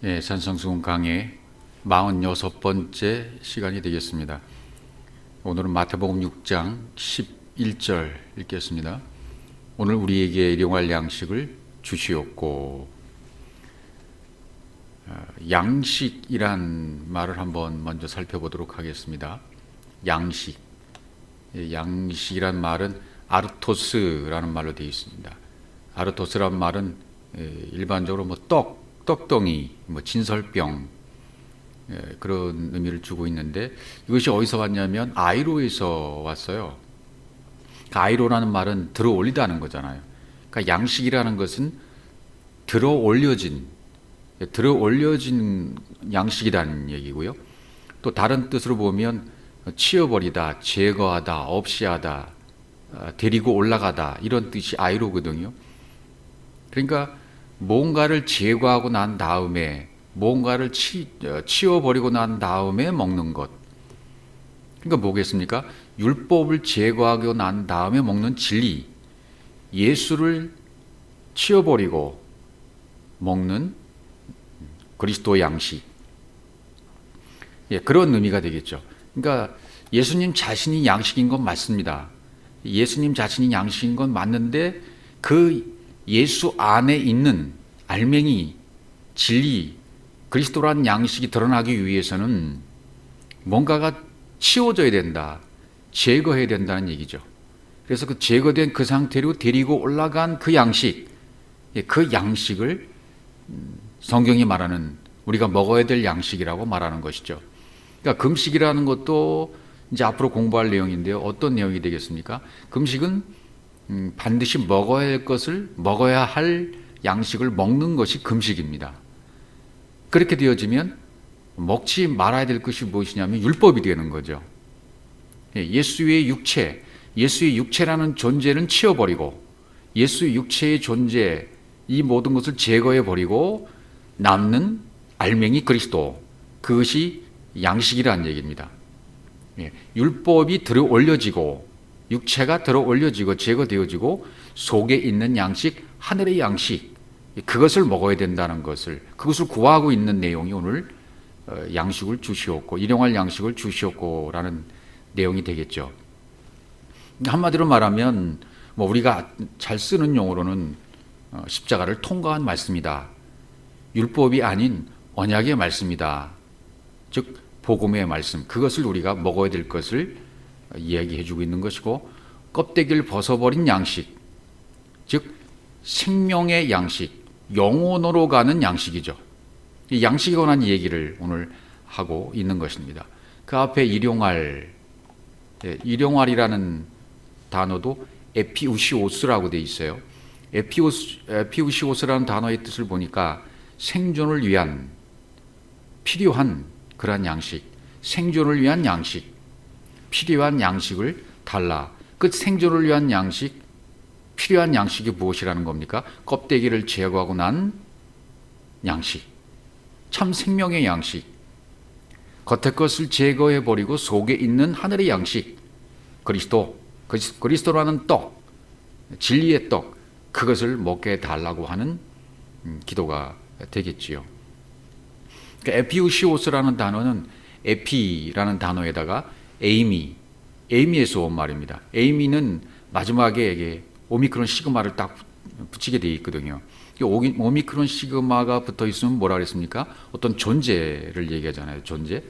예, 산성수훈 강의 46번째 시간이 되겠습니다. 오늘은 마태복음 6장 11절 읽겠습니다. 오늘 우리에게 일용할 양식을 주시옵고. 양식이란 말을 한번 먼저 살펴보도록 하겠습니다. 양식. 양식이란 말은 아르토스라는 말로 되어 있습니다. 아르토스란 말은 일반적으로 떡덩이, 진설병, 그런 의미를 주고 있는데, 이것이 어디서 왔냐면 아이로에서 왔어요. 아이로라는 말은 들어 올리다는 거잖아요. 그러니까 양식이라는 것은 들어 올려진 양식이라는 얘기고요. 또 다른 뜻으로 보면 치워버리다, 제거하다, 없이하다, 데리고 올라가다, 이런 뜻이 아이로거든요. 그러니까 뭔가를 제거하고 난 다음에, 뭔가를 치워버리고 난 다음에 먹는 것. 그러니까 뭐겠습니까? 율법을 제거하고 난 다음에 먹는 진리, 예수를 치워버리고 먹는 그리스도의 양식. 그런 의미가 되겠죠. 그러니까 예수님 자신이 양식인 건 맞습니다. 예수님 자신이 양식인 건 맞는데, 그 예수 안에 있는 알맹이, 진리, 그리스도라는 양식이 드러나기 위해서는 뭔가가 치워져야 된다, 제거해야 된다는 얘기죠. 그래서 그 제거된 그 상태로 데리고 올라간 그 양식, 그 양식을 성경이 말하는, 우리가 먹어야 될 양식이라고 말하는 것이죠. 그러니까 금식이라는 것도 이제 앞으로 공부할 내용인데요. 어떤 내용이 되겠습니까? 금식은 반드시 먹어야 할 양식을 먹는 것이 금식입니다. 그렇게 되어지면 먹지 말아야 될 것이 무엇이냐면 율법이 되는 거죠. 예수의 육체라는 존재는 치워버리고, 예수의 육체의 존재, 이 모든 것을 제거해버리고 남는 알맹이 그리스도, 그것이 양식이라는 얘기입니다. 율법이 들어 올려지고, 육체가 들어 올려지고 제거되어지고, 속에 있는 양식, 하늘의 양식, 그것을 먹어야 된다는 것을, 그것을 구하고 있는 내용이 오늘 양식을 주시옵고, 일용할 양식을 주시옵고 라는 내용이 되겠죠. 한마디로 말하면 우리가 잘 쓰는 용어로는 십자가를 통과한 말씀이다, 율법이 아닌 언약의 말씀이다, 즉 복음의 말씀, 그것을 우리가 먹어야 될 것을 이야기해 주고 있는 것이고, 껍데기를 벗어버린 양식, 즉 생명의 양식, 영혼으로 가는 양식이죠. 이 양식에 관한 얘기를 오늘 하고 있는 것입니다. 그 앞에 일용할이라는 단어도 에피우시오스라고 되어 있어요. 에피우시오스라는 단어의 뜻을 보니까 생존을 위한, 필요한 그러한 양식, 생존을 위한 양식, 필요한 양식을 달라. 그 생존을 위한 양식, 필요한 양식이 무엇이라는 겁니까? 껍데기를 제거하고 난 양식, 참 생명의 양식, 겉의 것을 제거해버리고 속에 있는 하늘의 양식, 그리스도라는 떡, 진리의 떡, 그것을 먹게 해달라고 하는 기도가 되겠지요. 그러니까 에피우시오스라는 단어는 에피라는 단어에다가 에이미에서 온 말입니다. 에이미는 마지막에 이게 오미크론 시그마를 딱 붙이게 되어 있거든요. 오미크론 시그마가 붙어 있으면 뭐라 그랬습니까? 어떤 존재를 얘기하잖아요. 존재.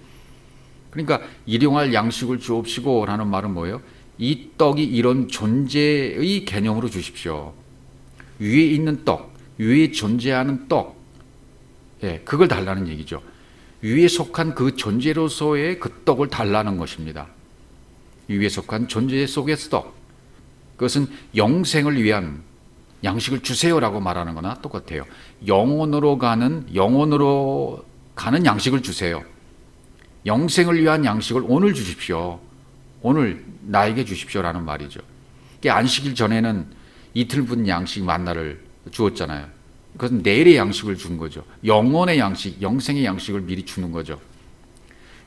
그러니까 일용할 양식을 주옵시고 라는 말은 뭐예요? 이 떡이 이런 존재의 개념으로 주십시오. 위에 있는 떡, 위에 존재하는 떡, 그걸 달라는 얘기죠. 위에 속한 그 존재로서의 그 떡을 달라는 것입니다. 위에 속한 존재 속의 떡, 그것은 영생을 위한 양식을 주세요라고 말하는 거나 똑같아요. 영혼으로 가는 양식을 주세요. 영생을 위한 양식을 오늘 주십시오. 오늘 나에게 주십시오라는 말이죠. 안식일 전에는 이틀분 양식 만나를 주었잖아요. 그것은 내일의 양식을 준 거죠. 영혼의 양식, 영생의 양식을 미리 주는 거죠.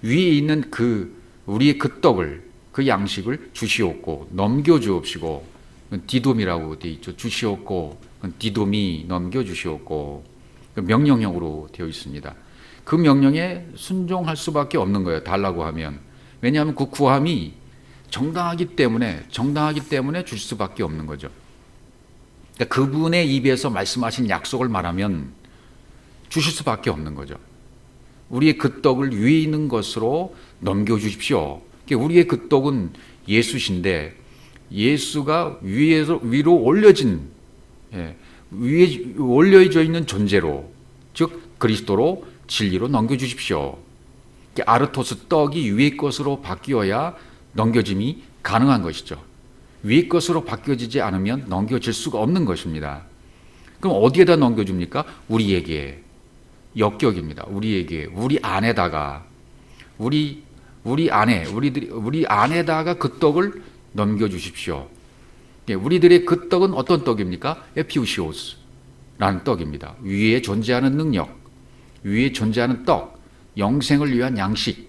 위에 있는 우리의 그 떡을, 그 양식을 주시옵고, 넘겨주옵시고, 디돔이라고 되어 있죠. 주시옵고, 디돔이 넘겨주시옵고, 명령형으로 되어 있습니다. 그 명령에 순종할 수밖에 없는 거예요. 달라고 하면. 왜냐하면 그 구함이 정당하기 때문에 줄 수밖에 없는 거죠. 그러니까 그분의 입에서 말씀하신 약속을 말하면 주실 수밖에 없는 거죠. 우리의 그 떡을 위에 있는 것으로 넘겨주십시오. 그러니까 우리의 그 떡은 예수신데 예수가 위로 올려진, 위에 올려져 있는 존재로, 즉 그리스도로 진리로 넘겨주십시오. 아르토스 떡이 위의 것으로 바뀌어야 넘겨짐이 가능한 것이죠. 위의 것으로 바뀌어지지 않으면 넘겨질 수가 없는 것입니다. 그럼 어디에다 넘겨줍니까? 우리에게. 역격입니다. 우리에게, 우리 안에다가, 우리 안에다가 그 떡을 넘겨주십시오. 우리들의 그 떡은 어떤 떡입니까? 에피우시오스라는 떡입니다. 위에 존재하는 능력, 위에 존재하는 떡, 영생을 위한 양식,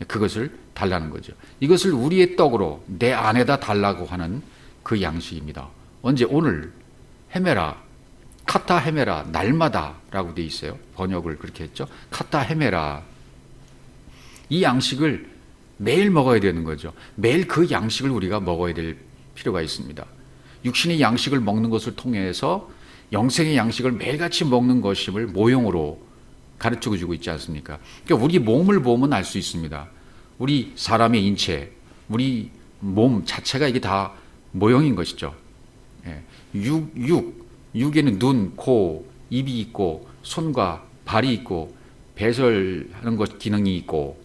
그것을 달라는 거죠. 이것을 우리의 떡으로 내 안에다 달라고 하는 그 양식입니다. 언제? 오늘 헤메라, 카타 헤메라, 날마다라고 돼 있어요. 번역을 그렇게 했죠. 카타 헤메라. 이 양식을 매일 먹어야 되는 거죠. 매일 그 양식을 우리가 먹어야 될 필요가 있습니다. 육신의 양식을 먹는 것을 통해서 영생의 양식을 매일같이 먹는 것임을 모형으로 가르쳐 주고 있지 않습니까? 그러니까 우리 몸을 보면 알 수 있습니다. 우리 사람의 인체, 우리 몸 자체가 이게 다 모형인 것이죠. 육에는 눈, 코, 입이 있고 손과 발이 있고 배설하는 것 기능이 있고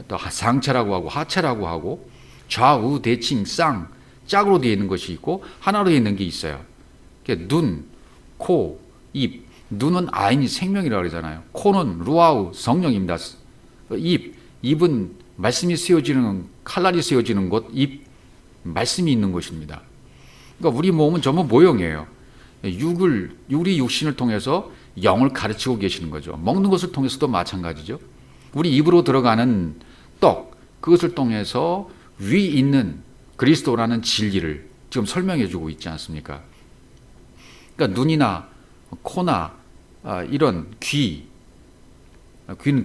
또 상체라고 하고 하체라고 하고 좌우 대칭 쌍 짝으로 되어 있는 것이 있고 하나로 되어 있는 게 있어요. 그러니까 눈, 코, 입. 눈은 아인이 생명이라고 그러잖아요. 코는 루아우 성령입니다. 입은 말씀이 쓰여지는, 칼날이 쓰여지는 곳, 입, 말씀이 있는 것입니다. 그러니까 우리 몸은 전부 모형이에요. 우리 육신을 통해서 영을 가르치고 계시는 거죠. 먹는 것을 통해서도 마찬가지죠. 우리 입으로 들어가는 떡, 그것을 통해서 위에 있는 그리스도라는 진리를 지금 설명해 주고 있지 않습니까? 그러니까 눈이나 코나 이런 귀는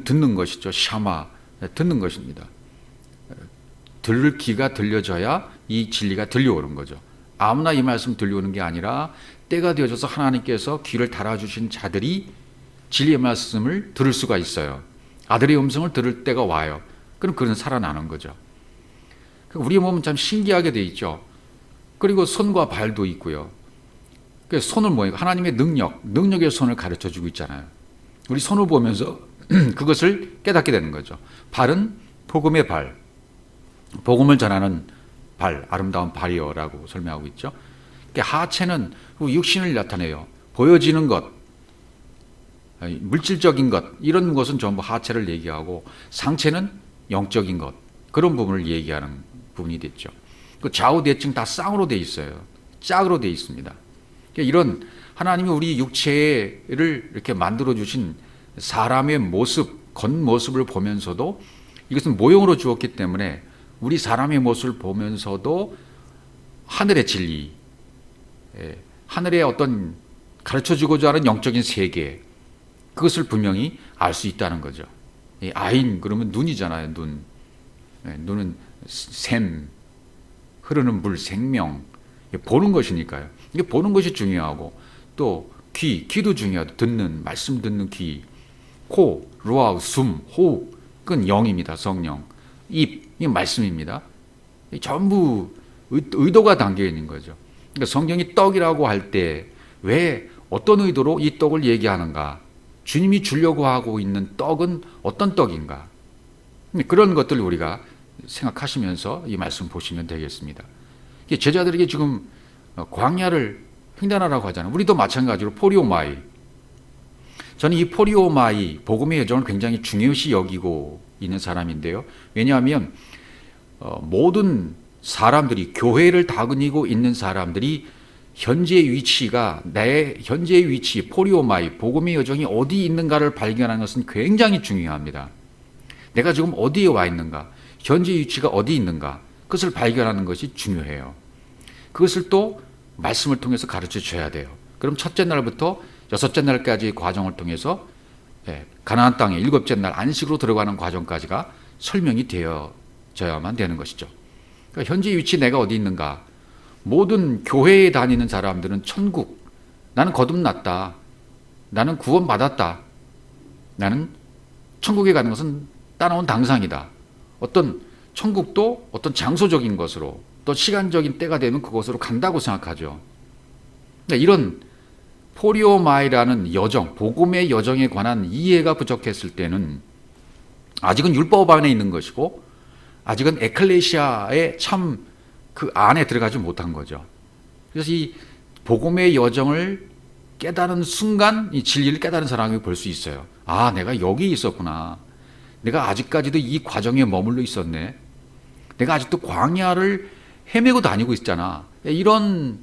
듣는 것이죠. 샤마, 듣는 것입니다. 들을 귀가 들려져야 이 진리가 들려오는 거죠. 아무나 이 말씀 들려오는 게 아니라 때가 되어져서 하나님께서 귀를 달아주신 자들이 진리의 말씀을 들을 수가 있어요. 아들의 음성을 들을 때가 와요. 그럼 그는 살아나는 거죠. 우리 몸은 참 신기하게 돼 있죠. 그리고 손과 발도 있고요. 손을 뭐예요? 하나님의 능력의 손을 가르쳐 주고 있잖아요. 우리 손을 보면서 그것을 깨닫게 되는 거죠. 발은 복음의 발, 복음을 전하는 발, 아름다운 발이여라고 설명하고 있죠. 하체는 육신을 나타내요. 보여지는 것, 물질적인 것, 이런 것은 전부 하체를 얘기하고 상체는 영적인 것, 그런 부분을 얘기하는 부분이 됐죠. 그 좌우 대칭 다 쌍으로 돼 있어요. 짝으로 돼 있습니다. 이런 하나님이 우리 육체를 이렇게 만들어 주신 사람의 모습, 겉모습을 보면서도 이것은 모형으로 주었기 때문에 우리 사람의 모습을 보면서도 하늘의 진리, 하늘의 어떤 가르쳐 주고자 하는 영적인 세계, 그것을 분명히 알 수 있다는 거죠. 아인 그러면 눈이잖아요. 눈은 샘, 흐르는 물, 생명, 보는 것이니까요. 이게 보는 것이 중요하고 또 귀도 중요하고 말씀 듣는 귀, 코, 루아우, 숨, 호흡, 그건 영입니다. 성령. 입, 이게 말씀입니다. 전부 의도가 담겨 있는 거죠. 그러니까 성경이 떡이라고 할 때 왜 어떤 의도로 이 떡을 얘기하는가? 주님이 주려고 하고 있는 떡은 어떤 떡인가? 그런 것들을 우리가 생각하시면서 이 말씀 보시면 되겠습니다. 제자들에게 지금 광야를 횡단하라고 하잖아요. 우리도 마찬가지로 포리오마이. 저는 이 포리오마이, 복음의 여정을 굉장히 중요시 여기고 있는 사람인데요. 왜냐하면 모든 사람들이, 교회를 다그니고 있는 사람들이 현재의 위치가, 내 현재의 위치, 포리오마이, 복음의 여정이 어디 있는가를 발견하는 것은 굉장히 중요합니다. 내가 지금 어디에 와 있는가, 현재의 위치가 어디 있는가, 그것을 발견하는 것이 중요해요. 그것을 또 말씀을 통해서 가르쳐 줘야 돼요. 그럼 첫째 날부터 6째 날까지의 과정을 통해서 가나안 땅에 7째 날 안식으로 들어가는 과정까지가 설명이 되어져야만 되는 것이죠. 그러니까 현재 위치 내가 어디 있는가? 모든 교회에 다니는 사람들은 천국, 나는 거듭났다, 나는 구원받았다, 나는 천국에 가는 것은 따라온 당상이다. 어떤 천국도 어떤 장소적인 것으로 또 시간적인 때가 되면 그것으로 간다고 생각하죠. 이런 포리오마이라는 여정, 복음의 여정에 관한 이해가 부족했을 때는 아직은 율법 안에 있는 것이고 아직은 에클레시아의 참 그 안에 들어가지 못한 거죠. 그래서 이 복음의 여정을 깨달은 순간 이 진리를 깨달은 사람이 볼 수 있어요. 아, 내가 여기 있었구나. 내가 아직까지도 이 과정에 머물러 있었네. 내가 아직도 광야를 헤매고 다니고 있잖아. 이런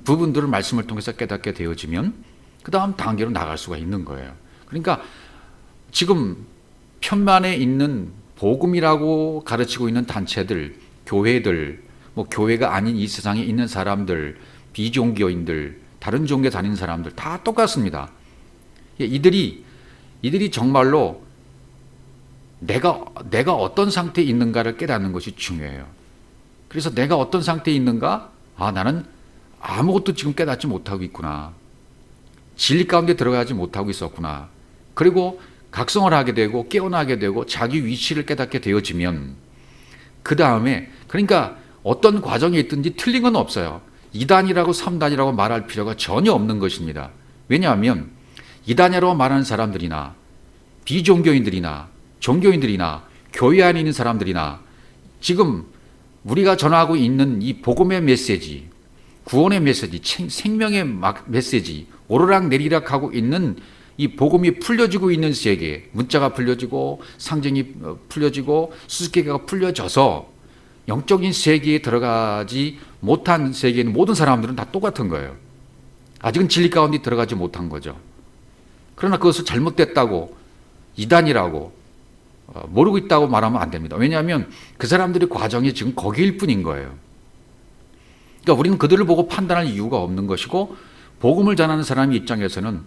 부분들을 말씀을 통해서 깨닫게 되어지면 그 다음 단계로 나갈 수가 있는 거예요. 그러니까 지금 편만에 있는 복음이라고 가르치고 있는 단체들, 교회들, 뭐 교회가 아닌 이 세상에 있는 사람들, 비종교인들, 다른 종교 다니는 사람들 다 똑같습니다. 이들이 정말로 내가 어떤 상태에 있는가를 깨닫는 것이 중요해요. 그래서 내가 어떤 상태에 있는가? 아, 나는 아무것도 지금 깨닫지 못하고 있구나. 진리 가운데 들어가지 못하고 있었구나. 그리고 각성을 하게 되고 깨어나게 되고 자기 위치를 깨닫게 되어지면 그 다음에 그러니까 어떤 과정에 있든지 틀린 건 없어요. 2단이라고 3단이라고 말할 필요가 전혀 없는 것입니다. 왜냐하면 2단이라고 말하는 사람들이나 비종교인들이나 종교인들이나 교회 안에 있는 사람들이나 지금 우리가 전하고 있는 이 복음의 메시지, 구원의 메시지, 생명의 메시지, 오르락 내리락 하고 있는 이 복음이 풀려지고 있는 세계, 문자가 풀려지고 상징이 풀려지고 수수께끼가 풀려져서 영적인 세계에 들어가지 못한 세계인 모든 사람들은 다 똑같은 거예요. 아직은 진리 가운데 들어가지 못한 거죠. 그러나 그것을 잘못됐다고 이단이라고 모르고 있다고 말하면 안 됩니다. 왜냐하면 그 사람들의 과정이 지금 거기일 뿐인 거예요. 그러니까 우리는 그들을 보고 판단할 이유가 없는 것이고 복음을 전하는 사람 입장에서는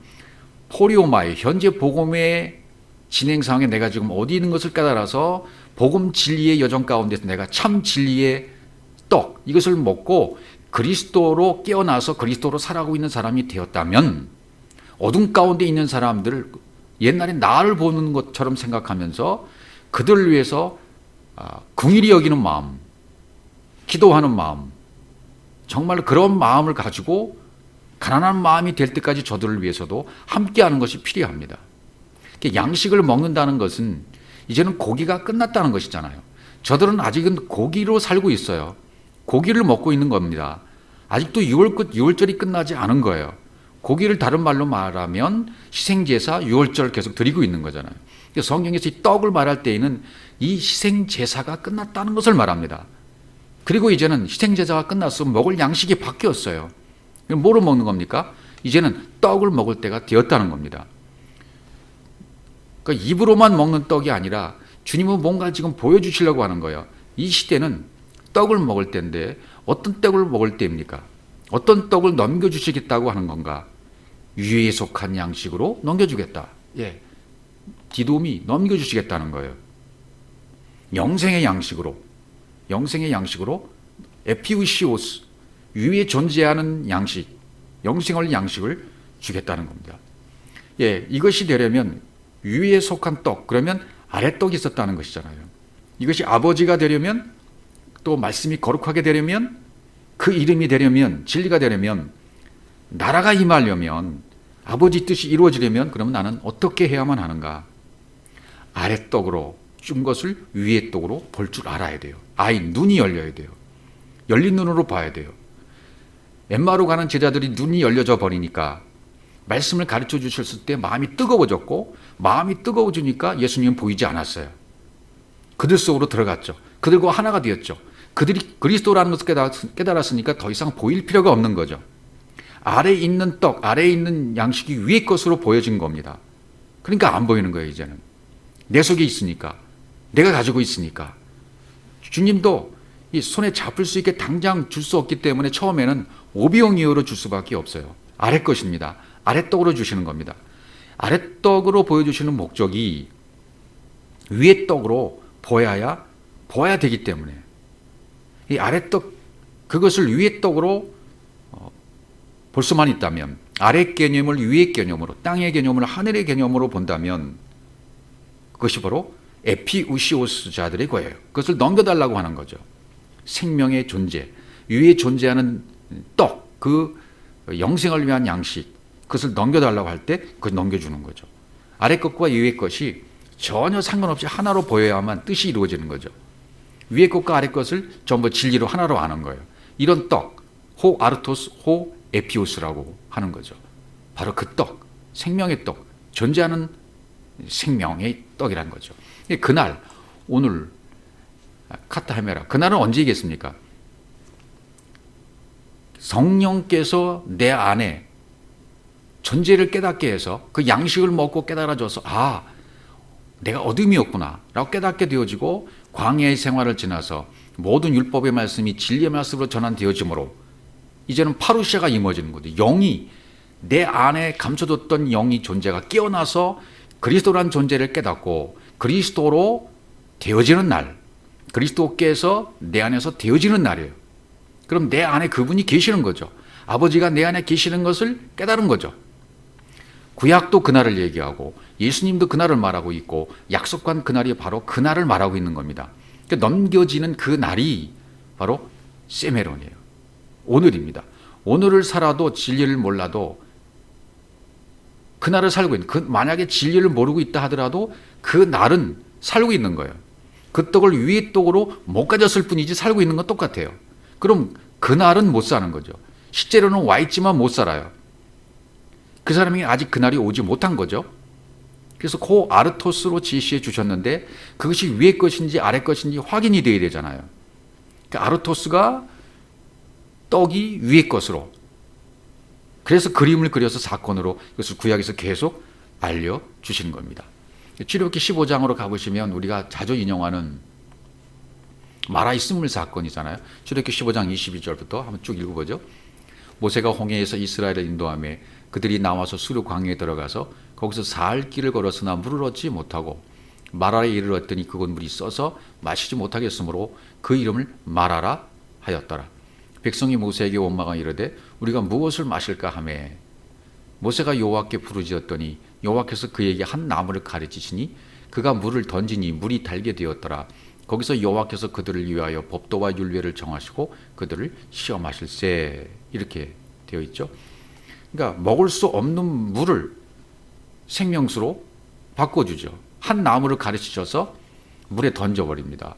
포리오마이, 현재 복음의 진행 상황에 내가 지금 어디 있는 것을 깨달아서 복음 진리의 여정 가운데서 내가 참 진리의 떡, 이것을 먹고 그리스도로 깨어나서 그리스도로 살아가고 있는 사람이 되었다면 어둠 가운데 있는 사람들을 옛날에 나를 보는 것처럼 생각하면서 그들을 위해서 긍휼히 여기는 마음, 기도하는 마음, 정말 그런 마음을 가지고 가난한 마음이 될 때까지 저들을 위해서도 함께하는 것이 필요합니다. 양식을 먹는다는 것은 이제는 고기가 끝났다는 것이잖아요. 저들은 아직은 고기로 살고 있어요. 고기를 먹고 있는 겁니다. 아직도 6월절이 끝나지 않은 거예요. 고기를 다른 말로 말하면 희생제사 6월절 계속 드리고 있는 거잖아요. 성경에서 이 떡을 말할 때에는 이 희생제사가 끝났다는 것을 말합니다. 그리고 이제는 희생제사가 끝나서 먹을 양식이 바뀌었어요. 뭐로 먹는 겁니까? 이제는 떡을 먹을 때가 되었다는 겁니다. 그러니까 입으로만 먹는 떡이 아니라 주님은 뭔가 지금 보여주시려고 하는 거예요. 이 시대는 떡을 먹을 때인데 어떤 떡을 먹을 때입니까? 어떤 떡을 넘겨주시겠다고 하는 건가? 유에 속한 양식으로 넘겨주겠다. 예, 디돔이 넘겨주시겠다는 거예요. 영생의 양식으로 에피우시오스, 위에 존재하는 양식, 영생을 양식을 주겠다는 겁니다. 예, 이것이 되려면 위에 속한 떡, 그러면 아래 떡이 있었다는 것이잖아요. 이것이 아버지가 되려면 또 말씀이 거룩하게 되려면 그 이름이 되려면 진리가 되려면 나라가 임하려면 아버지 뜻이 이루어지려면 그러면 나는 어떻게 해야만 하는가? 아래 떡으로 준 것을 위의 떡으로 볼 줄 알아야 돼요. 눈이 열려야 돼요. 열린 눈으로 봐야 돼요. 엠마오로 가는 제자들이 눈이 열려져 버리니까 말씀을 가르쳐 주셨을 때 마음이 뜨거워졌고 마음이 뜨거워지니까 예수님은 보이지 않았어요. 그들 속으로 들어갔죠. 그들과 하나가 되었죠. 그들이 그리스도라는 것을 깨달았으니까 더 이상 보일 필요가 없는 거죠. 아래에 있는 떡, 아래에 있는 양식이 위의 것으로 보여진 겁니다. 그러니까 안 보이는 거예요. 이제는 내 속에 있으니까, 내가 가지고 있으니까. 주님도 이 손에 잡을 수 있게 당장 줄 수 없기 때문에 처음에는 오비용 이후로 줄 수밖에 없어요. 아래 것입니다. 아래떡으로 주시는 겁니다. 아래떡으로 보여주시는 목적이 위의 떡으로 보아야 되기 때문에 이 아래떡 그것을 위의 떡으로 볼 수만 있다면 아래 개념을 위의 개념으로 땅의 개념을 하늘의 개념으로 본다면 그것이 바로 에피우시오스자들의 거예요. 그것을 넘겨달라고 하는 거죠. 생명의 존재, 위에 존재하는 떡, 그 영생을 위한 양식, 그것을 넘겨달라고 할 때 그걸 넘겨주는 거죠. 아래 것과 위의 것이 전혀 상관없이 하나로 보여야만 뜻이 이루어지는 거죠. 위의 것과 아래 것을 전부 진리로 하나로 아는 거예요. 이런 떡, 호 아르토스, 호 에피우스라고 하는 거죠. 바로 그 떡, 생명의 떡, 존재하는 생명의 떡이란 거죠. 그날, 오늘 카타헤메라, 그날은 언제이겠습니까? 성령께서 내 안에 존재를 깨닫게 해서 그 양식을 먹고 깨달아줘서 내가 어둠이었구나 라고 깨닫게 되어지고 광야의 생활을 지나서 모든 율법의 말씀이 진리의 말씀으로 전환되어지므로 이제는 파루시아가 임해지는 거죠. 영이 내 안에 감춰뒀던 영이 존재가 깨어나서 그리스도란 존재를 깨닫고 그리스도로 되어지는 날, 그리스도께서 내 안에서 되어지는 날이에요. 그럼 내 안에 그분이 계시는 거죠. 아버지가 내 안에 계시는 것을 깨달은 거죠. 구약도 그날을 얘기하고 예수님도 그날을 말하고 있고 약속한 그날이 바로 그날을 말하고 있는 겁니다. 그러니까 넘겨지는 그 날이 바로 세메론이에요. 오늘입니다. 오늘을 살아도 진리를 몰라도 그날을 살고 있는, 만약에 진리를 모르고 있다 하더라도 그 날은 살고 있는 거예요. 그 떡을 위의 떡으로 못 가졌을 뿐이지 살고 있는 건 똑같아요. 그럼 그 날은 못 사는 거죠. 실제로는 와 있지만 못 살아요. 그 사람이 아직 그날이 오지 못한 거죠. 그래서 코 아르토스로 지시해 주셨는데 그것이 위의 것인지 아래 것인지 확인이 되어야 되잖아요. 그러니까 아르토스가 떡이 위의 것으로, 그래서 그림을 그려서 사건으로 그것을 구약에서 계속 알려주시는 겁니다. 출애굽기 15장으로 가보시면 우리가 자주 인용하는 마라의 쓴물 사건이잖아요. 출애굽기 15장 22절부터 한번 쭉 읽어보죠. 모세가 홍해에서 이스라엘을 인도하며 그들이 나와서 수르 광야에 들어가서 거기서 사흘 길을 걸었으나 물을 얻지 못하고 마라에 이르렀더니 그곳 물이 써서 마시지 못하겠으므로 그 이름을 마라라 하였더라. 백성이 모세에게 원망하여 이르되 우리가 무엇을 마실까 하매 모세가 여호와께 부르짖었더니 여호와께서 그에게 한 나무를 가르치시니 그가 물을 던지니 물이 달게 되었더라. 거기서 여호와께서 그들을 위하여 법도와 율례를 정하시고 그들을 시험하실세. 이렇게 되어 있죠. 그러니까 먹을 수 없는 물을 생명수로 바꿔주죠. 한 나무를 가르치셔서 물에 던져버립니다.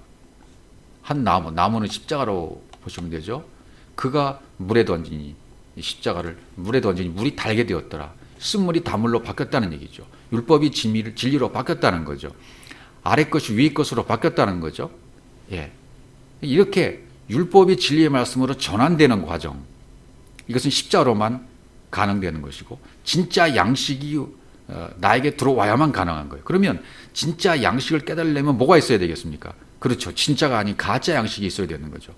한 나무는 십자가로 보시면 되죠. 그가 물에 던지니 십자가를 물에 던지니 물이 달게 되었더라. 쓴물이 단물로 바뀌었다는 얘기죠. 율법이 진리로 바뀌었다는 거죠. 아래 것이 위의 것으로 바뀌었다는 거죠. 예. 이렇게 율법이 진리의 말씀으로 전환되는 과정, 이것은 십자로만 가능되는 것이고 진짜 양식이 나에게 들어와야만 가능한 거예요. 그러면 진짜 양식을 깨달으려면 뭐가 있어야 되겠습니까? 그렇죠. 진짜가 아닌 가짜 양식이 있어야 되는 거죠.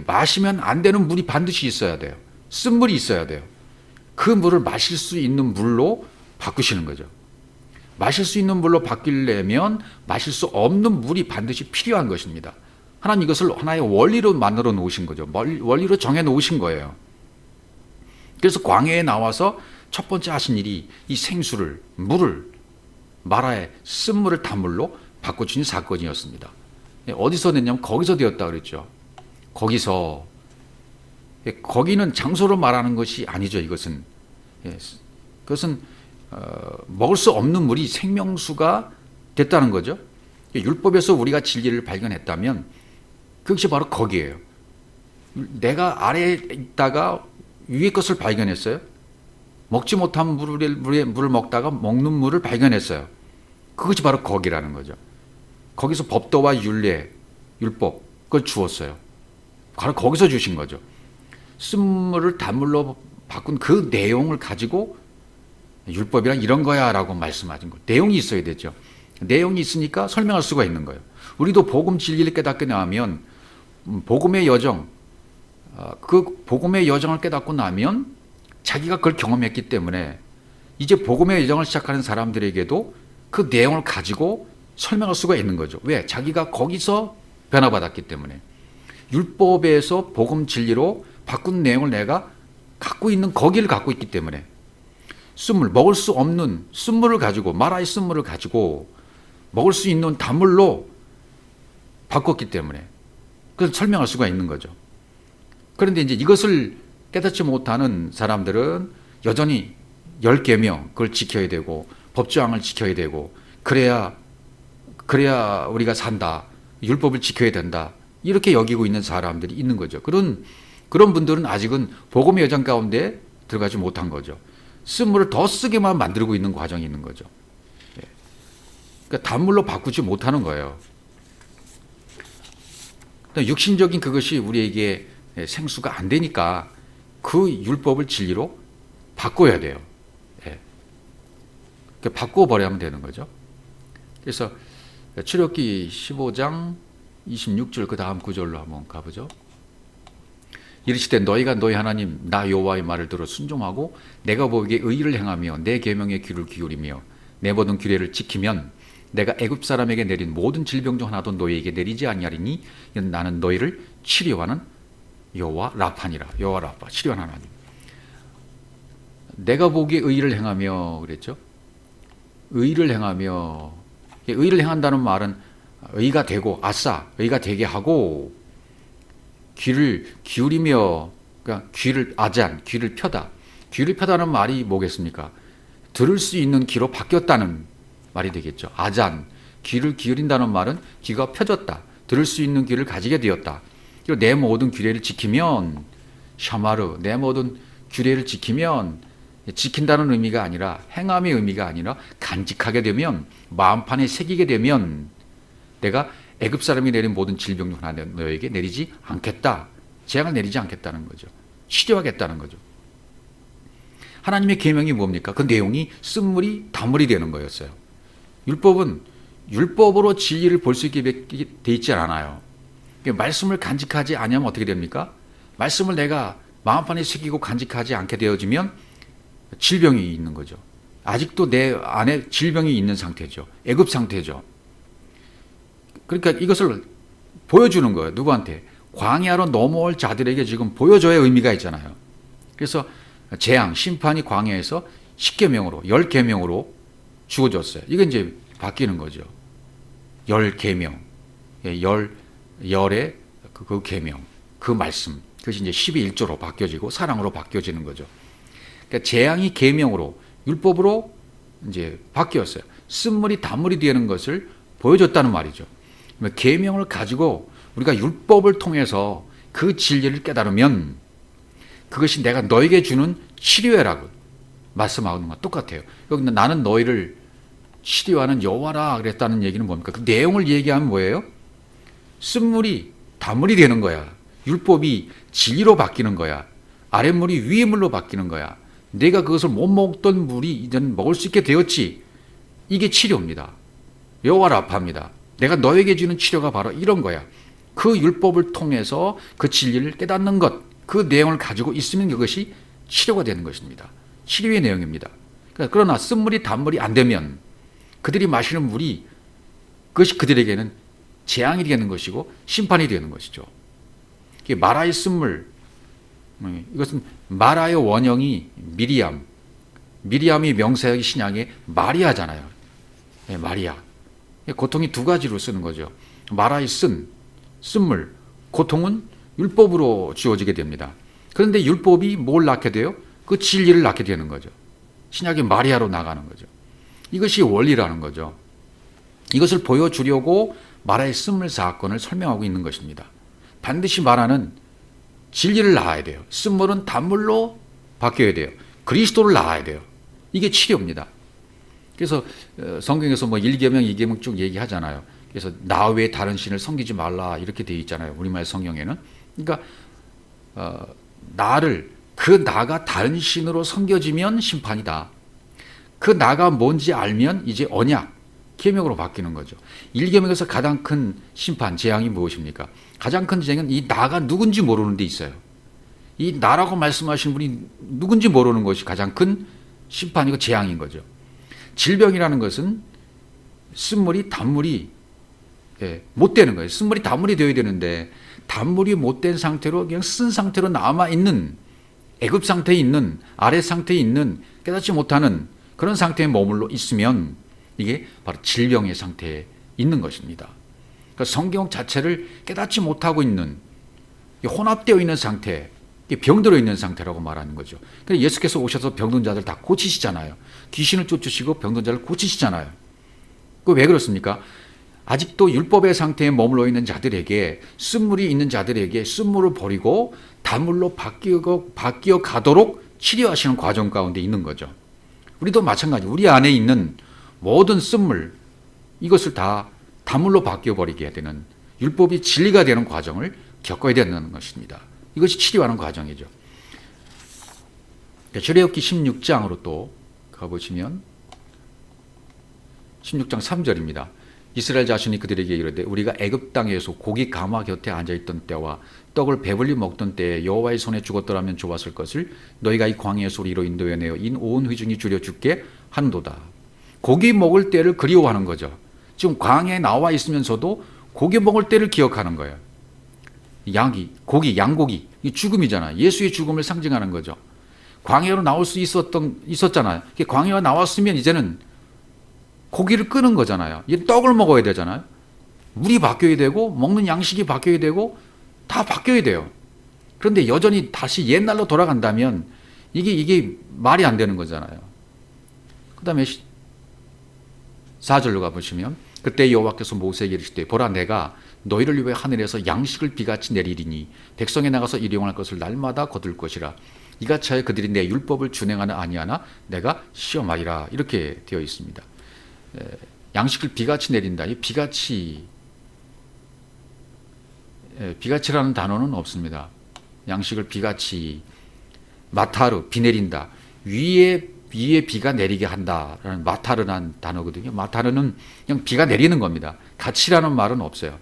마시면 안 되는 물이 반드시 있어야 돼요. 쓴물이 있어야 돼요. 그 물을 마실 수 있는 물로 바꾸시는 거죠. 마실 수 있는 물로 바뀌려면 마실 수 없는 물이 반드시 필요한 것입니다. 하나님 이것을 하나의 원리로 만들어 놓으신 거죠. 원리로 정해 놓으신 거예요. 그래서 광야에 나와서 첫 번째 하신 일이 이 생수를, 물을, 마라의 쓴물을 단물로 바꿔주신 사건이었습니다. 어디서 됐냐면 거기서 되었다 그랬죠. 거기는 장소로 말하는 것이 아니죠. 이것은 그것은 먹을 수 없는 물이 생명수가 됐다는 거죠. 율법에서 우리가 진리를 발견했다면 그것이 바로 거기에요. 내가 아래에 있다가 위의 것을 발견했어요. 먹지 못한 물을 먹다가 먹는 물을 발견했어요. 그것이 바로 거기라는 거죠. 거기서 법도와 율법 그걸 주었어요. 바로 거기서 주신 거죠. 쓴물을 단물로 바꾼 그 내용을 가지고 율법이란 이런 거야 라고 말씀하신 거예요. 내용이 있어야 되죠. 내용이 있으니까 설명할 수가 있는 거예요. 우리도 복음 진리를 깨닫게 나면 복음의 여정, 그 복음의 여정을 깨닫고 나면 자기가 그걸 경험했기 때문에 이제 복음의 여정을 시작하는 사람들에게도 그 내용을 가지고 설명할 수가 있는 거죠. 왜? 자기가 거기서 변화받았기 때문에. 율법에서 복음 진리로 바꾼 내용을 내가 갖고 있는 거기를 갖고 있기 때문에. 쓴물, 먹을 수 없는 쓴물을 가지고, 마라의 쓴물을 가지고 먹을 수 있는 단물로 바꿨기 때문에 그래서 설명할 수가 있는 거죠. 그런데 이제 이것을 깨닫지 못하는 사람들은 여전히 10계명 그걸 지켜야 되고 법조항을 지켜야 되고 그래야 우리가 산다. 율법을 지켜야 된다. 이렇게 여기고 있는 사람들이 있는 거죠. 그런 분들은 아직은 복음의 여정 가운데 들어가지 못한 거죠. 쓴물을 더 쓰게만 만들고 있는 과정이 있는 거죠. 그러니까 단물로 바꾸지 못하는 거예요. 육신적인 그것이 우리에게 생수가 안 되니까 그 율법을 진리로 바꿔야 돼요. 바꿔버리면 되는 거죠. 그래서 출애굽기 15장 26절 그 다음 구절로 한번 가보죠. 이르시되 너희가 너희 하나님 나 여호와의 말을 들어 순종하고 내가 보기에 의를 행하며 내 계명에 귀를 기울이며 내 모든 규례를 지키면 내가 애굽 사람에게 내린 모든 질병 중 하나도 너희에게 내리지 아니하리니 나는 너희를 치료하는 여호와 라파니라. 여호와 라파, 치료하는 하나님. 내가 보기에 의를 행하며 그랬죠. 의를 행하며, 의를 행한다는 말은 의가 되고 아싸 의가 되게 하고 귀를 기울이며, 그러니까 귀를 아잔, 귀를 펴다. 귀를 펴다는 말이 뭐겠습니까? 들을 수 있는 귀로 바뀌었다는 말이 되겠죠. 아잔, 귀를 기울인다는 말은 귀가 펴졌다. 들을 수 있는 귀를 가지게 되었다. 그리고 내 모든 규례를 지키면, 샤마르, 내 모든 규례를 지키면, 지킨다는 의미가 아니라 행함의 의미가 아니라 간직하게 되면, 마음판에 새기게 되면 내가 애굽 사람이 내린 모든 질병 중 하나 너에게 내리지 않겠다. 재앙을 내리지 않겠다는 거죠. 치료하겠다는 거죠. 하나님의 계명이 뭡니까? 그 내용이 쓴물이 단물이 되는 거였어요. 율법은 율법으로 진리를 볼 수 있게 돼 있지 않아요. 말씀을 간직하지 않으면 어떻게 됩니까? 말씀을 내가 마음판에 새기고 간직하지 않게 되어지면 질병이 있는 거죠. 아직도 내 안에 질병이 있는 상태죠. 애굽 상태죠. 그러니까 이것을 보여주는 거예요. 누구한테? 광야로 넘어올 자들에게 지금 보여줘야 의미가 있잖아요. 그래서 재앙, 심판이 광야에서 10계명으로, 10계명으로 주어졌어요. 이건 이제 바뀌는 거죠. 10계명, 열의 그 계명, 그 말씀, 그것이 이제 12일조로 바뀌어지고 사랑으로 바뀌어지는 거죠. 그러니까 재앙이 계명으로, 율법으로 이제 바뀌었어요. 쓴물이 단물이 되는 것을 보여줬다는 말이죠. 계명을 가지고 우리가 율법을 통해서 그 진리를 깨달으면 그것이 내가 너에게 주는 치료라고 말씀하는 것 똑같아요. 여기 나는 너희를 치료하는 여호와라 그랬다는 얘기는 뭡니까? 그 내용을 얘기하면 뭐예요? 쓴물이 단물이 되는 거야. 율법이 진리로 바뀌는 거야. 아랫물이 위의 물로 바뀌는 거야. 내가 그것을 못 먹던 물이 이제는 먹을 수 있게 되었지. 이게 치료입니다. 여호와 라파입니다. 내가 너에게 주는 치료가 바로 이런 거야. 그 율법을 통해서 그 진리를 깨닫는 것, 그 내용을 가지고 있으면 그것이 치료가 되는 것입니다. 치료의 내용입니다. 그러나 쓴물이 단물이 안 되면 그들이 마시는 물이 그것이 그들에게는 재앙이 되는 것이고 심판이 되는 것이죠. 마라의 쓴물, 이것은 마라의 원형이 미리암이 명사역이 신약의 마리아잖아요. 마리아. 고통이 두 가지로 쓰는 거죠. 마라의 쓴물, 고통은 율법으로 주어지게 됩니다. 그런데 율법이 뭘 낳게 돼요? 그 진리를 낳게 되는 거죠. 신약의 마리아로 나가는 거죠. 이것이 원리라는 거죠. 이것을 보여주려고 마라의 쓴물 사건을 설명하고 있는 것입니다. 반드시 마라는 진리를 낳아야 돼요. 쓴물은 단물로 바뀌어야 돼요. 그리스도를 낳아야 돼요. 이게 치료입니다. 그래서 성경에서 뭐 1계명, 2계명 쭉 얘기하잖아요. 그래서 나 외에 다른 신을 섬기지 말라 이렇게 되어 있잖아요. 우리말 성경에는. 그러니까 그 나가 다른 신으로 섬겨지면 심판이다. 그 나가 뭔지 알면 이제 언약, 계명으로 바뀌는 거죠. 1계명에서 가장 큰 심판, 재앙이 무엇입니까? 가장 큰 재앙은 이 나가 누군지 모르는 데 있어요. 이 나라고 말씀하시는 분이 누군지 모르는 것이 가장 큰 심판이고 재앙인 거죠. 질병이라는 것은 쓴물이 단물이 못 되는 거예요. 쓴물이 단물이 되어야 되는데 단물이 못된 상태로 그냥 쓴 상태로 남아 있는 애급 상태에 있는 아래 상태에 있는 깨닫지 못하는 그런 상태에 머물러 있으면 이게 바로 질병의 상태에 있는 것입니다. 그러니까 성경 자체를 깨닫지 못하고 있는 혼합되어 있는 상태, 병들어 있는 상태라고 말하는 거죠. 그래서 예수께서 오셔서 병든 자들 다 고치시잖아요. 귀신을 쫓으시고 병든 자를 고치시잖아요. 그 왜 그렇습니까? 아직도 율법의 상태에 머물러 있는 자들에게, 쓴물이 있는 자들에게 쓴물을 버리고 단물로 바뀌어 가도록 치료하시는 과정 가운데 있는 거죠. 우리도 마찬가지. 우리 안에 있는 모든 쓴물, 이것을 다 단물로 바뀌어 버리게 되는, 율법이 진리가 되는 과정을 겪어야 되는 것입니다. 이것이 치료하는 과정이죠. 출애굽기 16장으로 또 가보시면 16장 3절입니다. 이스라엘 자손이 그들에게 이르되 우리가 애굽 땅에서 고기 가마 곁에 앉아있던 때와 떡을 배불리 먹던 때에 여호와의 손에 죽었더라면 좋았을 것을 너희가 이 광야의 소리로 인도해내어 인 온 회중이 줄여 죽게 한도다. 고기 먹을 때를 그리워하는 거죠. 지금 광야에 나와 있으면서도 고기 먹을 때를 기억하는 거예요. 양고기, 이 죽음이잖아요. 예수의 죽음을 상징하는 거죠. 광야로 나올 수 있었잖아요. 광야로 나왔으면 이제는 고기를 끄는 거잖아요. 이제 떡을 먹어야 되잖아요. 물이 바뀌어야 되고 먹는 양식이 바뀌어야 되고 다 바뀌어야 돼요. 그런데 여전히 다시 옛날로 돌아간다면 이게 말이 안 되는 거잖아요. 그 다음에 4절로 가보시면 그때 여호와께서 모세에게 이르시되 보라 내가 너희를 위해 하늘에서 양식을 비같이 내리리니 백성에 나가서 일용할 것을 날마다 거둘 것이라 이같이 하여 그들이 내 율법을 준행하나 아니하나 내가 시험하리라. 이렇게 되어 있습니다. 양식을 비같이 내린다. 이 비같이라는 단어는 없습니다. 양식을 비같이, 마타르, 비 내린다. 위에 비가 내리게 한다라는 마타르라는 단어거든요. 마타르는 그냥 비가 내리는 겁니다. 같이라는 말은 없어요.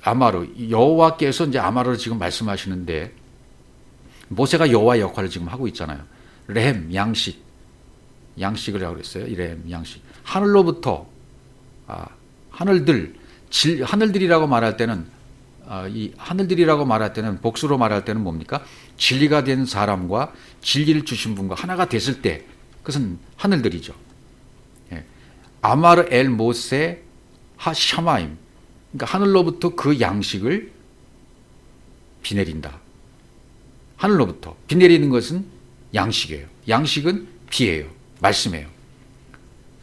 아마르, 여호와께서 이제 아마르를 지금 말씀하시는데 모세가 여호와 역할을 지금 하고 있잖아요. 렘, 양식을 하고 그랬어요. 렘, 양식. 하늘로부터 하늘들이라고 말할 때는 이 하늘들이라고 말할 때는 복수로 말할 때는 뭡니까? 진리가 된 사람과 진리를 주신 분과 하나가 됐을 때 그것은 하늘들이죠. 아마르 엘 모세 하 샤마임. 그러니까 하늘로부터 그 양식을 비 내린다. 하늘로부터 비 내리는 것은 양식이에요. 양식은 비예요. 말씀이에요.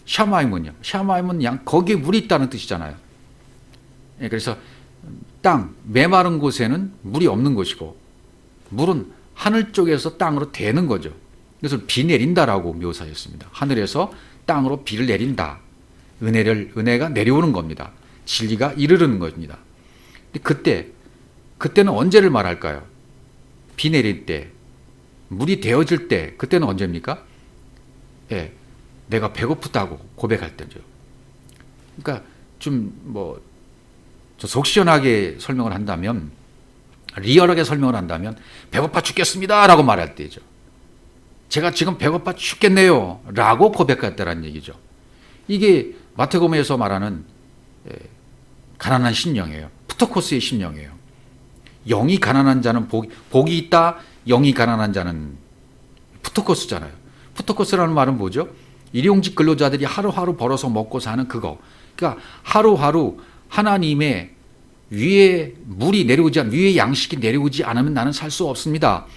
샤마임은요. 샤마임은 거기에 물이 있다는 뜻이잖아요. 그래서 땅, 메마른 곳에는 물이 없는 것이고 물은 하늘 쪽에서 땅으로 대는 거죠. 그래서 비 내린다라고 묘사했습니다. 하늘에서 땅으로 비를 내린다. 은혜가 내려오는 겁니다. 진리가 이르르는 겁니다. 근데 그때는 언제를 말할까요? 비 내릴 때, 물이 되어질 때, 그때는 언제입니까? 내가 배고프다고 고백할 때죠. 그러니까 속 시원하게 설명을 한다면, 리얼하게 설명을 한다면 배고파 죽겠습니다 라고 말할 때죠. 제가 지금 배고파 죽겠네요 라고 고백했다는 얘기죠. 이게 마태복음에서 말하는 가난한 심령이에요. 푸토코스의 심령이에요. 영이 가난한 자는 복이 있다. 영이 가난한 자는 푸토코스잖아요. 푸토코스라는 말은 뭐죠? 일용직 근로자들이 하루하루 벌어서 먹고 사는 그거. 그러니까 하루하루 하나님의 위에 물이 내려오지 않으면, 위에 양식이 내려오지 않으면 나는 살 수 없습니다.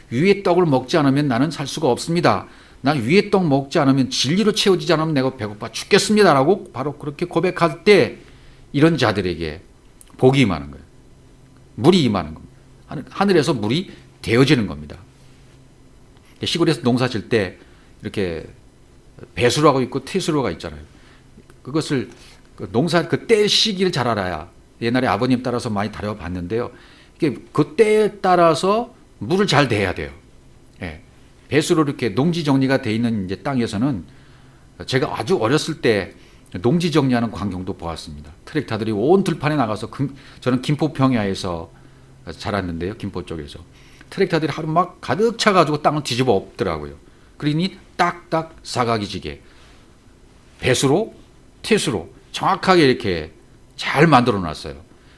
위에 떡을 먹지 않으면 나는 살 수가 없습니다. 난 위에 떡 먹지 않으면, 진리로 채워지지 않으면 내가 배고파 죽겠습니다 라고 바로 그렇게 고백할 때 이런 자들에게 복이 임하는 거예요. 물이 임하는 겁니다. 하늘에서 물이 되어지는 겁니다. 시골에서 농사 질 때 이렇게 배수로가 있고 퇴수로가 있잖아요. 그것을 농사 때 시기를 잘 알아야, 옛날에 아버님 따라서 많이 다려봤는데요. 그 때에 따라서 물을 잘 대야 돼요. 배수로 이렇게 농지 정리가 돼 있는 이제 땅에서는 제가 아주 어렸을 때 농지 정리하는 광경도 보았습니다. 트랙터들이 온 들판에 나가서 저는 김포평야에서 자랐는데요. 김포 쪽에서. 트랙터들이 하루 막 가득 차가지고 땅을 뒤집어 엎더라고요. 그러니 딱딱 사각이지게 배수로, 퇴수로 정확하게 이렇게 잘 만들어 놨어요.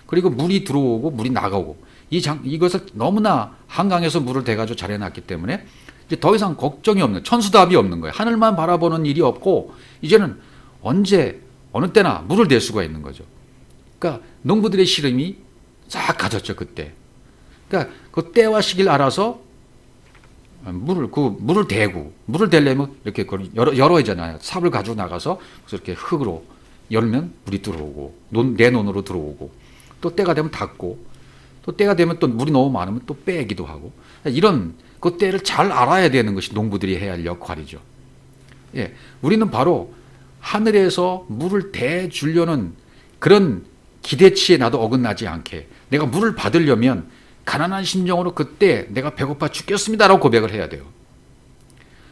그리고 물이 들어오고 물이 나가고 이것을 너무나 한강에서 물을 대가지고 잘 해놨기 때문에 이제 더 이상 걱정이 없는, 천수답이 없는 거예요. 하늘만 바라보는 일이 없고 이제는 언제 어느 때나 물을 댈 수가 있는 거죠. 그러니까 농부들의 시름이 싹 가졌죠 그때. 그러니까 그 때와 시기를 알아서 물을 대고, 물을 대려면 이렇게 열어야잖아요. 삽을 가지고 나가서 그래서 이렇게 흙으로 열면 물이 들어오고 내 논으로 들어오고 또 때가 되면 닫고 또 때가 되면 또 물이 너무 많으면 또 빼기도 하고 이런 그 때를 잘 알아야 되는 것이 농부들이 해야 할 역할이죠. 예, 우리는 바로 하늘에서 물을 대주려는 그런 기대치에 나도 어긋나지 않게 내가 물을 받으려면 가난한 심정으로 그때 내가 배고파 죽겠습니다라고 고백을 해야 돼요.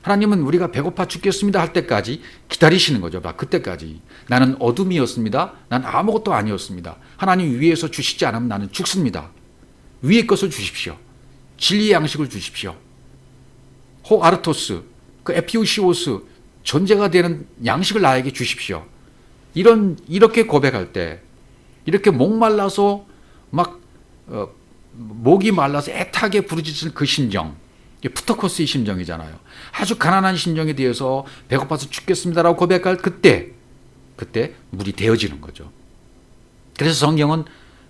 하나님은 우리가 배고파 죽겠습니다 할 때까지 기다리시는 거죠. 그때까지 나는 어둠이었습니다. 난 아무것도 아니었습니다. 하나님 위에서 주시지 않으면 나는 죽습니다. 위의 것을 주십시오. 진리의 양식을 주십시오. 호 아르토스, 그 에피우시오스, 존재가 되는 양식을 나에게 주십시오. 이렇게 고백할 때, 이렇게 목말라서 막 목이 말라서 애타게 부르짖는 그 심정, 푸터코스의 심정이잖아요. 아주 가난한 심정에 대해서 배고파서 죽겠습니다라고 고백할 그때 물이 되어지는 거죠. 그래서 성경은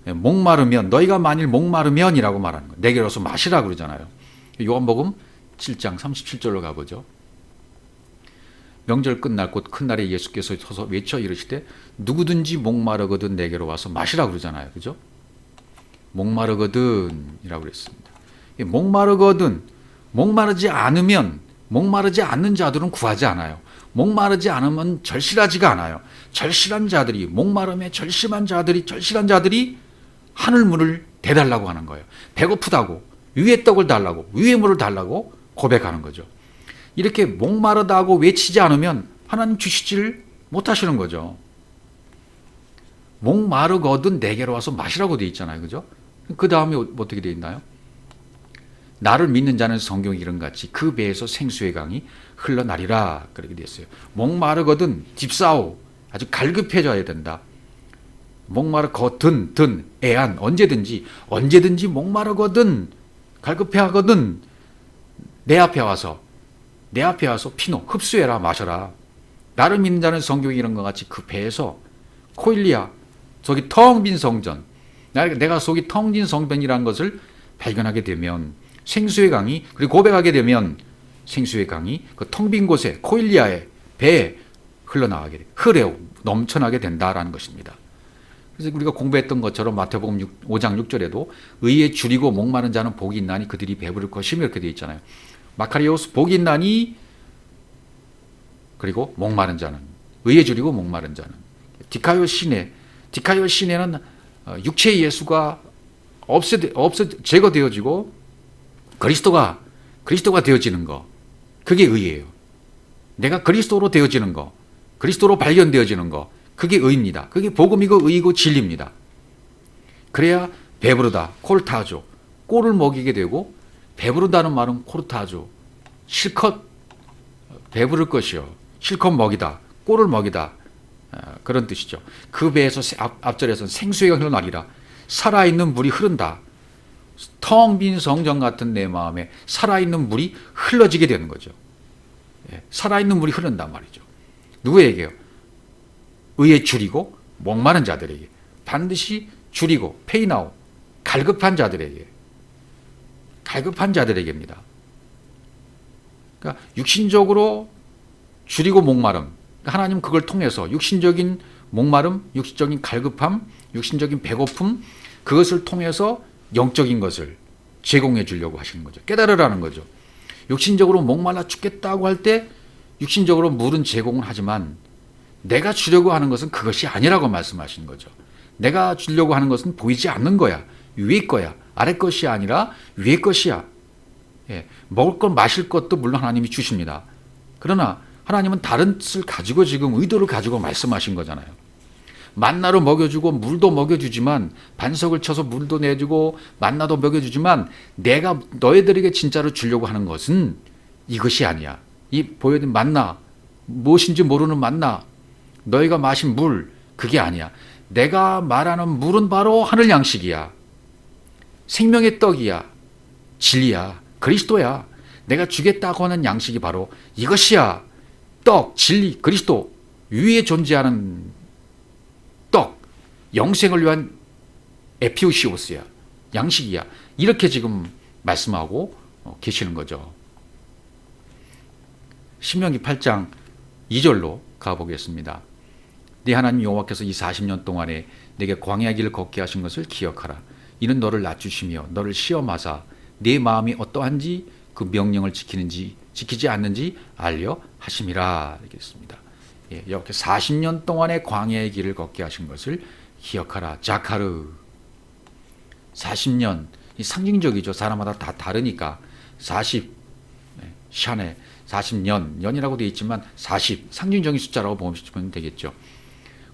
목마르면, 너희가 만일 목마르면이라고 말하는 거예요. 내게로 와서 마시라고 그러잖아요. 요한복음 7장 37절로 가보죠. 명절 끝날 곧 큰 날에 예수께서 서서 외쳐 이르시되 누구든지 목마르거든 내게로 와서 마시라고 그러잖아요. 그죠? 목마르거든 이라고 그랬습니다. 목마르거든, 목마르지 않는 자들은 구하지 않아요. 목마르지 않으면 절실하지가 않아요. 절실한 자들이, 목마름에 절실한 자들이 하늘물을 대달라고 하는 거예요. 배고프다고, 위의 떡을 달라고, 위의 물을 달라고 고백하는 거죠. 이렇게 목마르다고 외치지 않으면 하나님 주시지를 못하시는 거죠. 목마르거든 내게로 와서 마시라고 되어 있잖아요. 그죠? 그 다음에 어떻게 되어 있나요? 나를 믿는 자는 성경이 이런 같이 그 배에서 생수의 강이 흘러나리라 그렇게 되어 있어요. 목마르거든 딥사오, 아주 갈급해져야 된다. 목마르거든 애안, 언제든지 목마르거든 갈급해하거든 내 앞에 와서 피노 흡수해라, 마셔라. 나를 믿는 자는 성경이 이런 것 같이 그 배에서 코일리아, 속이 텅 빈 성전, 내가 속이 텅 빈 성전이라는 것을 발견하게 되면 생수의 강이, 그리고 고백하게 되면 생수의 강이 그 텅 빈 곳에 코일리아의 배에 흘러나가게 돼, 흐레오 넘쳐나게 된다라는 것입니다. 그래서 우리가 공부했던 것처럼 마태복음 5장 6절에도 의에 줄이고 목마른 자는 복이 있나니 그들이 배부를 것이며 이렇게 되어 있잖아요. 마카리오스 복이 있나니, 그리고 목마른 자는, 의에 줄이고 목마른 자는. 디카요 시내는 육체의 예수가 제거되어지고 그리스도가 되어지는 거, 그게 의예요. 내가 그리스도로 되어지는 거, 그리스도로 발견되어지는 거, 그게 의입니다. 그게 복음이고 의이고 진리입니다. 그래야 배부르다, 콜타죠. 꼴을 먹이게 되고, 배부르다는 말은 콜타죠. 실컷 배부를 것이요, 실컷 먹이다, 꼴을 먹이다, 그런 뜻이죠. 그 배에서 앞절에서는 생수의 강이 흘러나리라. 살아있는 물이 흐른다. 텅 빈 성전 같은 내 마음에 살아있는 물이 흘러지게 되는 거죠. 살아있는 물이 흐른단 말이죠. 누구에게요? 의에 줄이고 목마른 자들에게. 반드시 줄이고, 페이나오, 갈급한 자들에게입니다. 그러니까 육신적으로 줄이고 목마름, 하나님 그걸 통해서 육신적인 목마름, 육신적인 갈급함, 육신적인 배고픔, 그것을 통해서 영적인 것을 제공해 주려고 하시는 거죠. 깨달으라는 거죠. 육신적으로 목말라 죽겠다고 할 때 육신적으로 물은 제공을 하지만 내가 주려고 하는 것은 그것이 아니라고 말씀하시는 거죠. 내가 주려고 하는 것은 보이지 않는 거야. 위의 거야. 아래 것이 아니라 위의 것이야. 먹을 것, 마실 것도 물론 하나님이 주십니다. 그러나 하나님은 다른 뜻을 가지고 지금 의도를 가지고 말씀하신 거잖아요. 만나로 먹여주고 물도 먹여주지만, 반석을 쳐서 물도 내주고 만나도 먹여주지만, 내가 너희들에게 진짜로 주려고 하는 것은 이것이 아니야. 이 보여준 만나, 무엇인지 모르는 만나, 너희가 마신 물, 그게 아니야. 내가 말하는 물은 바로 하늘 양식이야. 생명의 떡이야. 진리야. 그리스도야. 내가 주겠다고 하는 양식이 바로 이것이야. 떡, 진리, 그리스도, 위에 존재하는 떡, 영생을 위한 에피오시오스야. 양식이야. 이렇게 지금 말씀하고 계시는 거죠. 신명기 8장 2절로 가보겠습니다. 네 하나님 여호와께서 이 40년 동안에 내게 광야 길을 걷게 하신 것을 기억하라. 이는 너를 낮추시며 너를 시험하사 네 마음이 어떠한지 그 명령을 지키지 않는지 알려 하심이라. 이렇습니다. 예, 이렇게 40년 동안의 광야의 길을 걷게 하신 것을 기억하라. 자카르. 40년, 이 상징적이죠. 사람마다 다 다르니까 40, 샤네 40년, 년이라고 되어 있지만 40, 상징적인 숫자라고 보시면 되겠죠.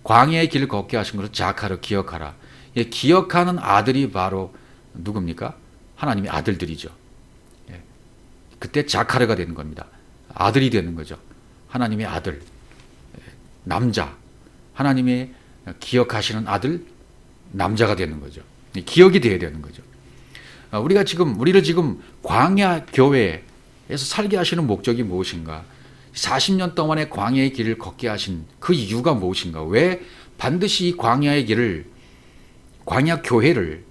광야의 길을 걷게 하신 것을 자카르, 기억하라. 예, 기억하는 아들이 바로 누굽니까? 하나님의 아들들이죠. 예, 그때 자카르가 되는 겁니다. 아들이 되는 거죠. 하나님의 아들, 남자, 하나님의 기억하시는 아들, 남자가 되는 거죠. 기억이 되어야 되는 거죠. 우리를 지금 광야 교회에서 살게 하시는 목적이 무엇인가? 40년 동안의 광야의 길을 걷게 하신 그 이유가 무엇인가? 왜 반드시 이 광야 교회를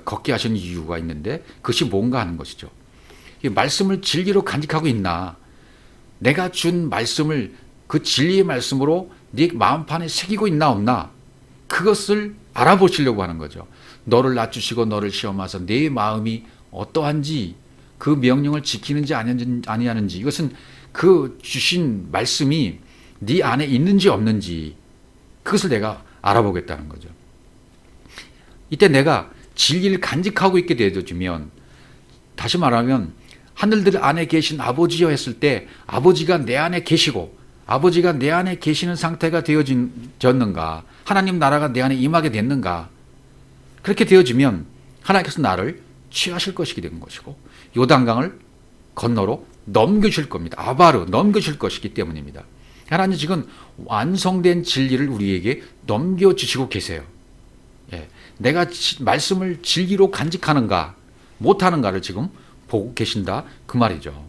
걷게 하시는 이유가 있는데, 그것이 뭔가 하는 것이죠. 이 말씀을 진리로 간직하고 있나? 내가 준 말씀을 그 진리의 말씀으로 네 마음판에 새기고 있나 없나? 그것을 알아보시려고 하는 거죠. 너를 낮추시고 너를 시험하사 내 마음이 어떠한지, 그 명령을 지키는지 아니하는지, 이것은 그 주신 말씀이 네 안에 있는지 없는지, 그것을 내가 알아보겠다는 거죠. 이때 내가 진리를 간직하고 있게 되어지면, 다시 말하면 하늘들 안에 계신 아버지여 했을 때 아버지가 내 안에 계시고 아버지가 내 안에 계시는 상태가 되어졌는가, 하나님 나라가 내 안에 임하게 됐는가, 그렇게 되어지면 하나님께서 나를 취하실 것이게 되는 것이고 요단강을 건너로 넘겨줄 겁니다. 아바르, 넘겨줄 것이기 때문입니다. 하나님 지금 완성된 진리를 우리에게 넘겨주시고 계세요. 예, 내가 말씀을 진리로 간직하는가 못하는가를 지금 보고 계신다, 그 말이죠.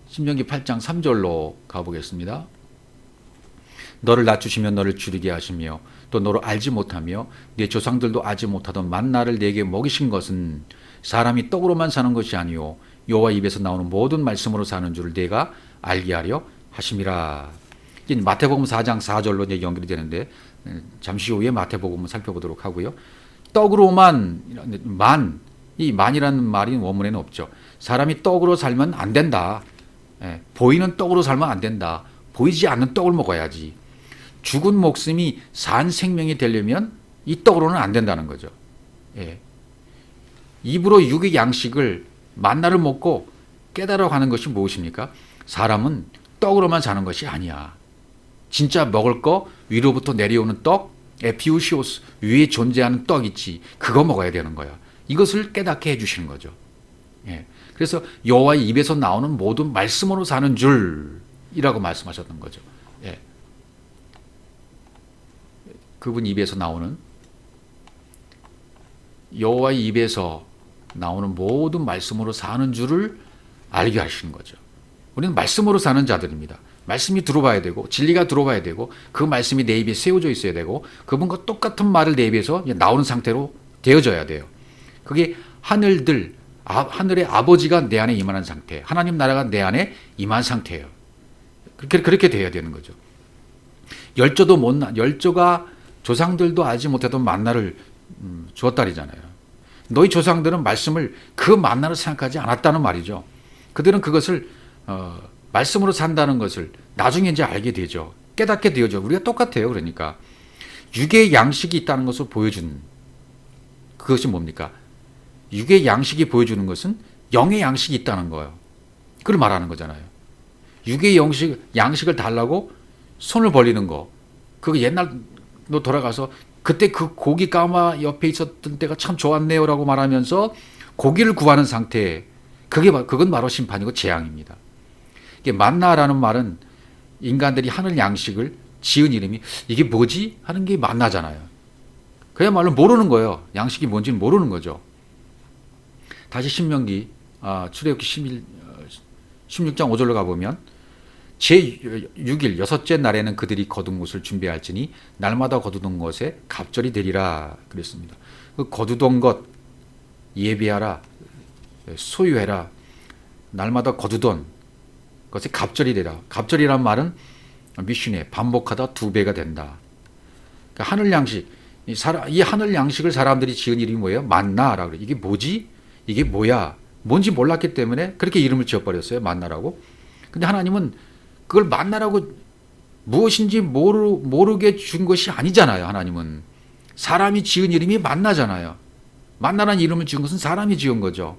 신명기 8장 3절로 가보겠습니다. 너를 낮추시면 너를 줄이게 하시며 또 너를 알지 못하며 네 조상들도 알지 못하던 만나를 내게 먹이신 것은 사람이 떡으로만 사는 것이 아니요 여호와 입에서 나오는 모든 말씀으로 사는 줄을 내가 알게 하려 하심이라. 마태복음 4장 4절로 이제 연결이 되는데 잠시 후에 마태복음을 살펴보도록 하고요. 떡으로만, 이 만이라는 말이 원문에는 없죠. 사람이 떡으로 살면 안 된다. 예, 보이는 떡으로 살면 안 된다. 보이지 않는 떡을 먹어야지. 죽은 목숨이 산 생명이 되려면 이 떡으로는 안 된다는 거죠. 예. 입으로 육의 양식을 만나를 먹고 깨달아가는 것이 무엇입니까? 사람은 떡으로만 사는 것이 아니야. 진짜 먹을 거, 위로부터 내려오는 떡, 에피우시오스, 위에 존재하는 떡 있지. 그거 먹어야 되는 거야. 이것을 깨닫게 해주시는 거죠. 예. 그래서 여호와의 입에서 나오는 모든 말씀으로 사는 줄이라고 말씀하셨던 거죠. 예. 그분 입에서 나오는, 여호와의 입에서 나오는 모든 말씀으로 사는 줄을 알게 하시는 거죠. 우리는 말씀으로 사는 자들입니다. 말씀이 들어봐야 되고 진리가 들어봐야 되고 그 말씀이 내 입에 세워져 있어야 되고 그분과 똑같은 말을 내 입에서 나오는 상태로 되어져야 돼요. 그게 하늘의 아버지가 내 안에 임하는 상태, 하나님 나라가 내 안에 임한 상태예요. 그렇게 돼야 되는 거죠. 열조가 조상들도 알지 못했던 만나를 주었다리잖아요. 너희 조상들은 말씀을 그 만나로 생각하지 않았다는 말이죠. 그들은 그것을 말씀으로 산다는 것을 나중에 이제 알게 되죠. 깨닫게 되죠. 우리가 똑같아요. 그러니까 육의 양식이 있다는 것을 보여준 그것이 뭡니까? 육의 양식이 보여주는 것은 영의 양식이 있다는 거예요. 그걸 말하는 거잖아요. 육의 양식을 달라고 손을 벌리는 거, 그거 옛날 돌아가서 그때 그 고기 가마 옆에 있었던 때가 참 좋았네요라고 말하면서 고기를 구하는 상태, 그건 바로 심판이고 재앙입니다. 이게 만나라는 말은 인간들이 하늘 양식을 지은 이름이 이게 뭐지 하는 게 만나잖아요. 그야말로 모르는 거예요. 양식이 뭔지는 모르는 거죠. 다시 신명기 출애굽기 16장 5절로 가보면 제6일 여섯째 날에는 그들이 거둔 것을 준비할지니 날마다 거두던 것에 갑절이 되리라 그랬습니다. 그 거두던 것 예비하라, 소유해라, 날마다 거두던 것에 갑절이 되라. 갑절이란 말은 미션에 반복하다 2배가 된다. 그러니까 하늘 양식, 이 하늘 양식을 사람들이 지은 이름이 뭐예요? 만나라고 그래요. 이게 뭐지? 이게 뭐야? 뭔지 몰랐기 때문에 그렇게 이름을 지어버렸어요. 만나라고. 근데 하나님은 그걸 만나라고 무엇인지 모르게 준 것이 아니잖아요. 하나님은 사람이 지은 이름이 만나잖아요. 만나라는 이름을 지은 것은 사람이 지은 거죠.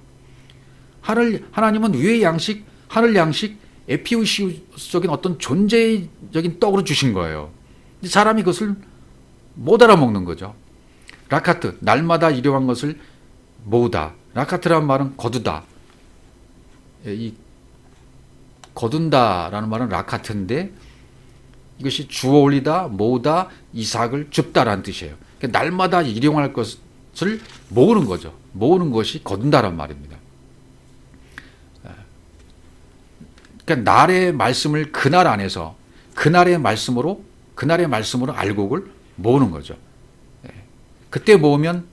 하나님은 위의 양식, 하늘 양식, 에피우시적인 어떤 존재적인 떡으로 주신 거예요. 사람이 그것을 못 알아먹는 거죠. 라카트, 날마다 일용한 것을 모으다. 라카트라는 말은 거두다. 이 거둔다라는 말은 라카트인데 이것이 주워 올리다, 모으다, 이삭을 줍다라는 뜻이에요. 그러니까 날마다 일용할 것을 모으는 거죠. 모으는 것이 거둔다란 말입니다. 그러니까 날의 말씀을 그날 안에서 그날의 말씀으로 알곡을 모으는 거죠. 그때 모으면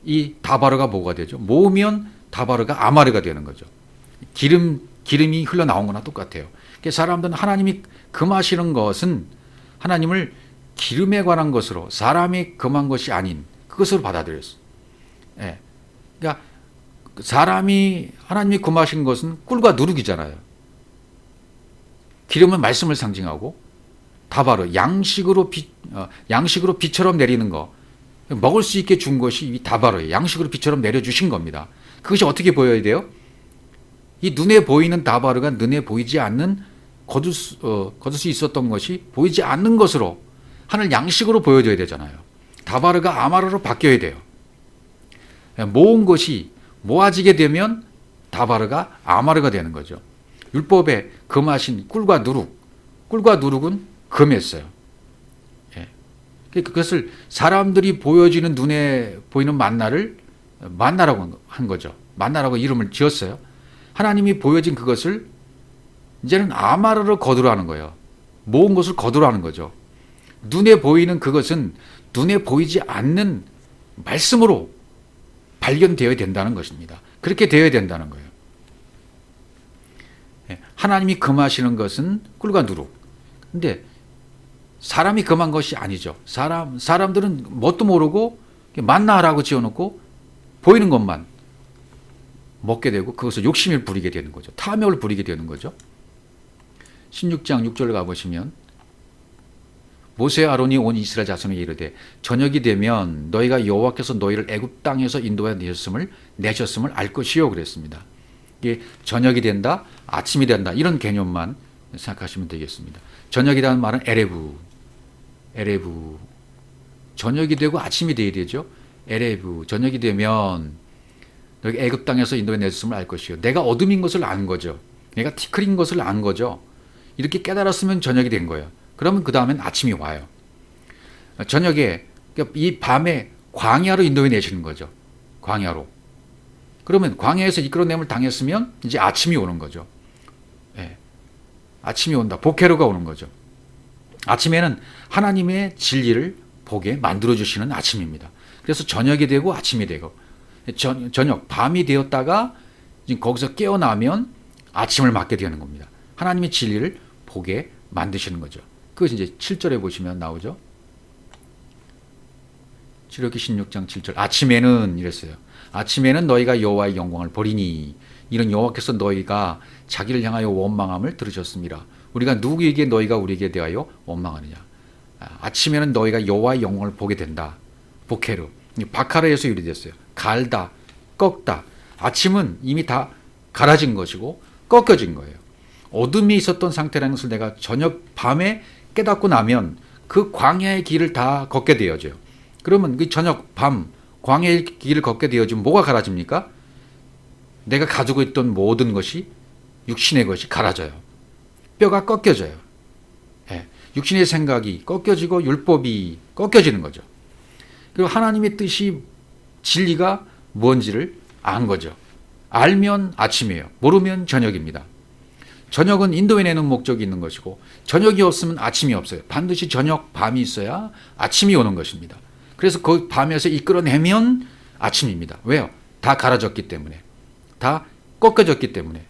이 다바르가 뭐가 되죠? 모으면 다바르가 아마르가 되는 거죠. 기름이 흘러나온 거나 똑같아요. 그러니까 사람들은 하나님이 금하시는 것은 하나님을 기름에 관한 것으로 사람이 금한 것이 아닌 그것으로 받아들였어요. 그러니까 하나님이 금하신 것은 꿀과 누룩이잖아요. 기름은 말씀을 상징하고 다바르 양식으로 비처럼 내리는 거, 먹을 수 있게 준 것이 이 다바르예요. 양식으로 비처럼 내려주신 겁니다. 그것이 어떻게 보여야 돼요? 이 눈에 보이는 다바르가 눈에 보이지 않는 거둘 수 있었던 것이 보이지 않는 것으로 하늘 양식으로 보여줘야 되잖아요. 다바르가 아마르로 바뀌어야 돼요. 모은 것이 모아지게 되면 다바르가 아마르가 되는 거죠. 율법에 금하신 꿀과 누룩은 금했어요. 그것을 사람들이 보여지는 눈에 보이는 만나라고 한 거죠. 만나라고 이름을 지었어요. 하나님이 보여진 그것을 이제는 아마르로 거두라는 거예요. 모은 것을 거두라는 거죠. 눈에 보이는 그것은 눈에 보이지 않는 말씀으로 발견되어야 된다는 것입니다. 그렇게 되어야 된다는 거예요. 하나님이 금하시는 것은 꿀과 누룩. 근데 사람이 금한 것이 아니죠. 사람들은 뭣도 모르고 만나라고 지어놓고 보이는 것만 먹게 되고 그것을 욕심을 부리게 되는 거죠. 탐욕을 부리게 되는 거죠. 16장 6절 가보시면 모세 아론이 온 이스라엘 자손에게 이르되 저녁이 되면 너희가 여호와께서 너희를 애굽 땅에서 인도해 내셨음을 알 것이요 그랬습니다. 이게 저녁이 된다, 아침이 된다 이런 개념만 생각하시면 되겠습니다. 저녁이라는 말은 에레브 저녁이 되고 아침이 돼야 되죠. 에레브 저녁이 되면 너희 애굽 땅에서 인도해 내셨음을 알 것이요. 내가 어둠인 것을 안 거죠. 내가 티끌인 것을 안 거죠. 이렇게 깨달았으면 저녁이 된 거예요. 그러면 그 다음엔 아침이 와요. 저녁에 이 밤에 광야로 인도해 내시는 거죠. 광야로. 그러면 광야에서 이끌어냄을 당했으면 이제 아침이 오는 거죠. 아침이 온다. 보케로가 오는 거죠. 아침에는 하나님의 진리를 보게 만들어주시는 아침입니다. 그래서 저녁이 되고 아침이 되고 저녁, 밤이 되었다가 지금 거기서 깨어나면 아침을 맞게 되는 겁니다. 하나님의 진리를 보게 만드시는 거죠. 그것이 이제 7절에 보시면 나오죠. 출애굽기 16장 7절. 아침에는 이랬어요. 아침에는 너희가 여호와의 영광을 보리니 이는 여호와께서 너희가 자기를 향하여 원망함을 들으셨습니다. 우리가 누구에게 너희가 우리에게 대하여 원망하느냐. 아침에는 너희가 여호와의 영광을 보게 된다. 보케르. 바카르에서 유래됐어요. 갈다, 꺾다. 아침은 이미 다 갈아진 것이고 꺾여진 거예요. 어둠이 있었던 상태라는 것을 내가 저녁 밤에 깨닫고 나면 그 광야의 길을 다 걷게 되어져요. 그러면 그 저녁, 밤 광야의 길을 걷게 되어지면 뭐가 갈아집니까? 내가 가지고 있던 모든 것이, 육신의 것이 갈아져요. 뼈가 꺾여져요. 예, 육신의 생각이 꺾여지고 율법이 꺾여지는 거죠. 그리고 하나님의 뜻이, 진리가 뭔지를 안 거죠. 알면 아침이에요. 모르면 저녁입니다. 저녁은 인도해내는 목적이 있는 것이고, 저녁이 없으면 아침이 없어요. 반드시 저녁, 밤이 있어야 아침이 오는 것입니다. 그래서 그 밤에서 이끌어내면 아침입니다. 왜요? 다 갈아졌기 때문에, 다 꺾여졌기 때문에.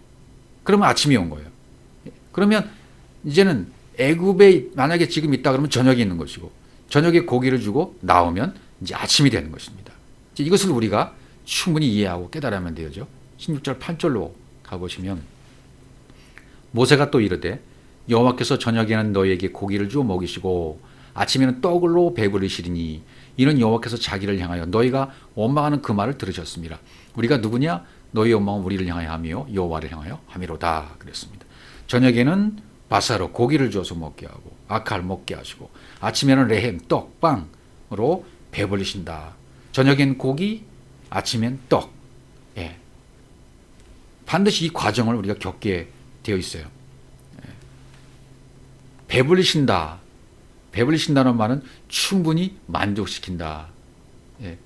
그러면 아침이 온 거예요. 그러면 이제는 애굽에 만약에 지금 있다 그러면 저녁이 있는 것이고, 저녁에 고기를 주고 나오면 이제 아침이 되는 것입니다. 이것을 우리가 충분히 이해하고 깨달으면 되죠. 16절 8절로 가보시면, 모세가 또 이르되 여호와께서 저녁에는 너희에게 고기를 주어 먹이시고 아침에는 떡으로 배부르시리니 이는 여호와께서 자기를 향하여 너희가 원망하는 그 말을 들으셨습니다. 우리가 누구냐? 너희 원망은 우리를 향하여 하며 여호와를 향하여 함이로다 그랬습니다. 저녁에는 바사로 고기를 주어서 먹게 하고 아칼 먹게 하시고, 아침에는 레헴 떡 빵으로 배불리신다. 저녁엔 고기, 아침엔 떡. 예. 반드시 이 과정을 우리가 겪게 되어 있어요. 배불리신다. 배불리신다는 말은 충분히 만족시킨다. 예.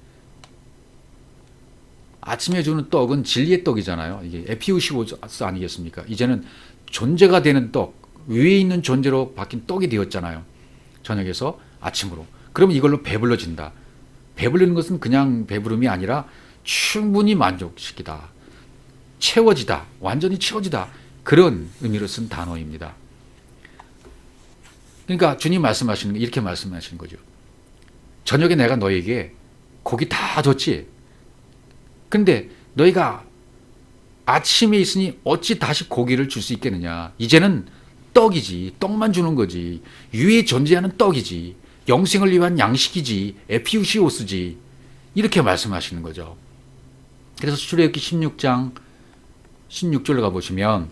아침에 주는 떡은 진리의 떡이잖아요. 이게 에피우시오스 아니겠습니까? 이제는 존재가 되는 떡, 위에 있는 존재로 바뀐 떡이 되었잖아요. 저녁에서 아침으로. 그러면 이걸로 배불러진다. 배불리는 것은 그냥 배부름이 아니라 충분히 만족시키다. 채워지다. 완전히 채워지다. 그런 의미로 쓴 단어입니다. 그러니까 주님 말씀하시는 게 이렇게 말씀하시는 거죠. 저녁에 내가 너에게 고기 다 줬지. 근데 너희가 아침에 있으니 어찌 다시 고기를 줄 수 있겠느냐. 이제는 떡이지. 떡만 주는 거지. 위에 존재하는 떡이지. 영생을 위한 양식이지. 에피우시오스지. 이렇게 말씀하시는 거죠. 그래서 출애굽기 16장 16절로 가보시면,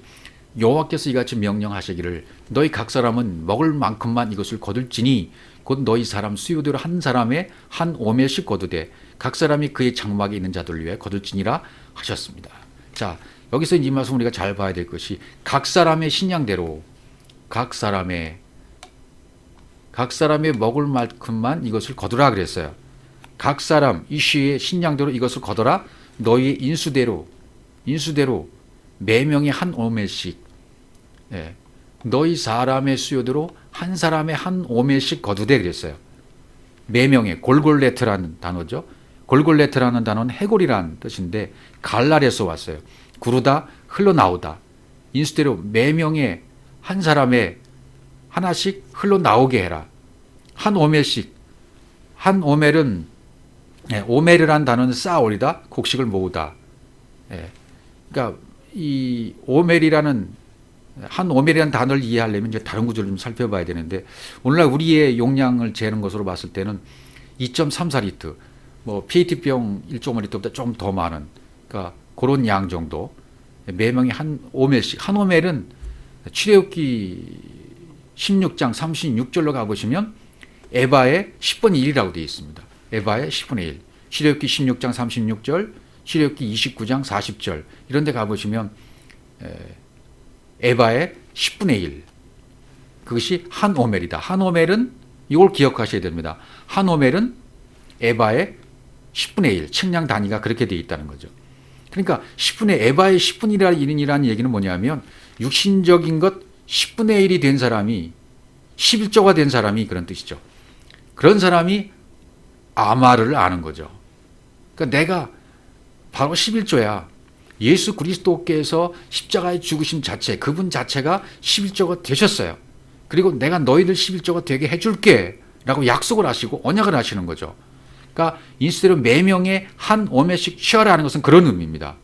여호와께서 이같이 명령하시기를 너희 각 사람은 먹을 만큼만 이것을 거둘지니 곧 너희 사람 수요대로 한 사람의 한 오멜씩 거두되 각 사람이 그의 장막에 있는 자들 위해 거둘지니라 하셨습니다. 자, 여기서 이 말씀 우리가 잘 봐야 될 것이, 각 사람의 신양대로 각 사람의 먹을 만큼만 이것을 거두라 그랬어요. 각 사람 이슈의 신양대로 이것을 거둬라. 너희의 인수대로 매명이 한 오멜씩, 예, 너희 사람의 수요대로 한 사람의 한 오멜씩 거두되 그랬어요. 매명의 골골레트라는 단어죠. 골골레트라는 단어는 해골이라는 뜻인데 갈랄에서 왔어요. 구르다, 흘러나오다. 인수대로 매명의 한 사람의 하나씩 흘러나오게 해라. 한 오멜씩. 한 오멜은, 오멜이라는 단어는 쌓아올리다, 곡식을 모으다. 그러니까 이 한 오멜이라는 단어를 이해하려면 이제 다른 구조를 좀 살펴봐야 되는데, 오늘날 우리의 용량을 재는 것으로 봤을 때는 2.34리터, 뭐 PET병 1.5리터보다 좀 더 많은, 그러니까 그런 양 정도. 매명이 한 오멜씩. 한 오멜은 출애굽기 16장 36절로 가보시면 에바의 10분의 1이라고 되어 있습니다. 에바의 10분의 1. 출애굽기 16장 36절, 출애굽기 29장 40절 이런 데 가보시면 에바의 10분의 1. 그것이 한 오멜이다. 한 오멜은 이걸 기억하셔야 됩니다. 한 오멜은 에바의 10분의 1. 측량 단위가 그렇게 되어 있다는 거죠. 그러니까 에바의 10분의 1이라는 얘기는 뭐냐면, 육신적인 것 10분의 1이 된 사람이, 11조가 된 사람이 그런 뜻이죠. 그런 사람이 아마를 아는 거죠. 그러니까 내가 바로 11조야. 예수 그리스도께서 십자가에 죽으심 자체, 그분 자체가 11조가 되셨어요. 그리고 내가 너희들 11조가 되게 해줄게 라고 약속을 하시고 언약을 하시는 거죠. 그러니까 인수대로 매명에 한 오멜씩 취하라 하는 것은 그런 의미입니다.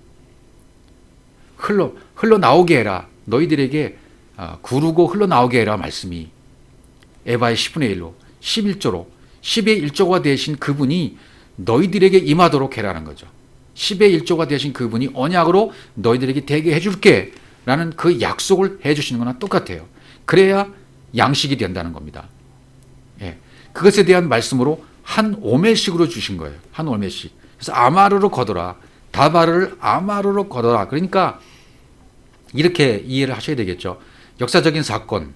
흘러나오게 해라. 너희들에게 구르고 흘러나오게 해라 말씀이. 에바의 10분의 1로 11조로 10의 1조가 되신 그분이 너희들에게 임하도록 해라는 거죠. 10의 1조가 되신 그분이 언약으로 너희들에게 되게 해줄게 라는 그 약속을 해주시는 거나 똑같아요. 그래야 양식이 된다는 겁니다. 예. 그것에 대한 말씀으로 한 오멜씩으로 주신 거예요. 한 오멜씩. 그래서 아마르로 거둬라. 다바르를 아마르로 거둬라. 그러니까 이렇게 이해를 하셔야 되겠죠. 역사적인 사건,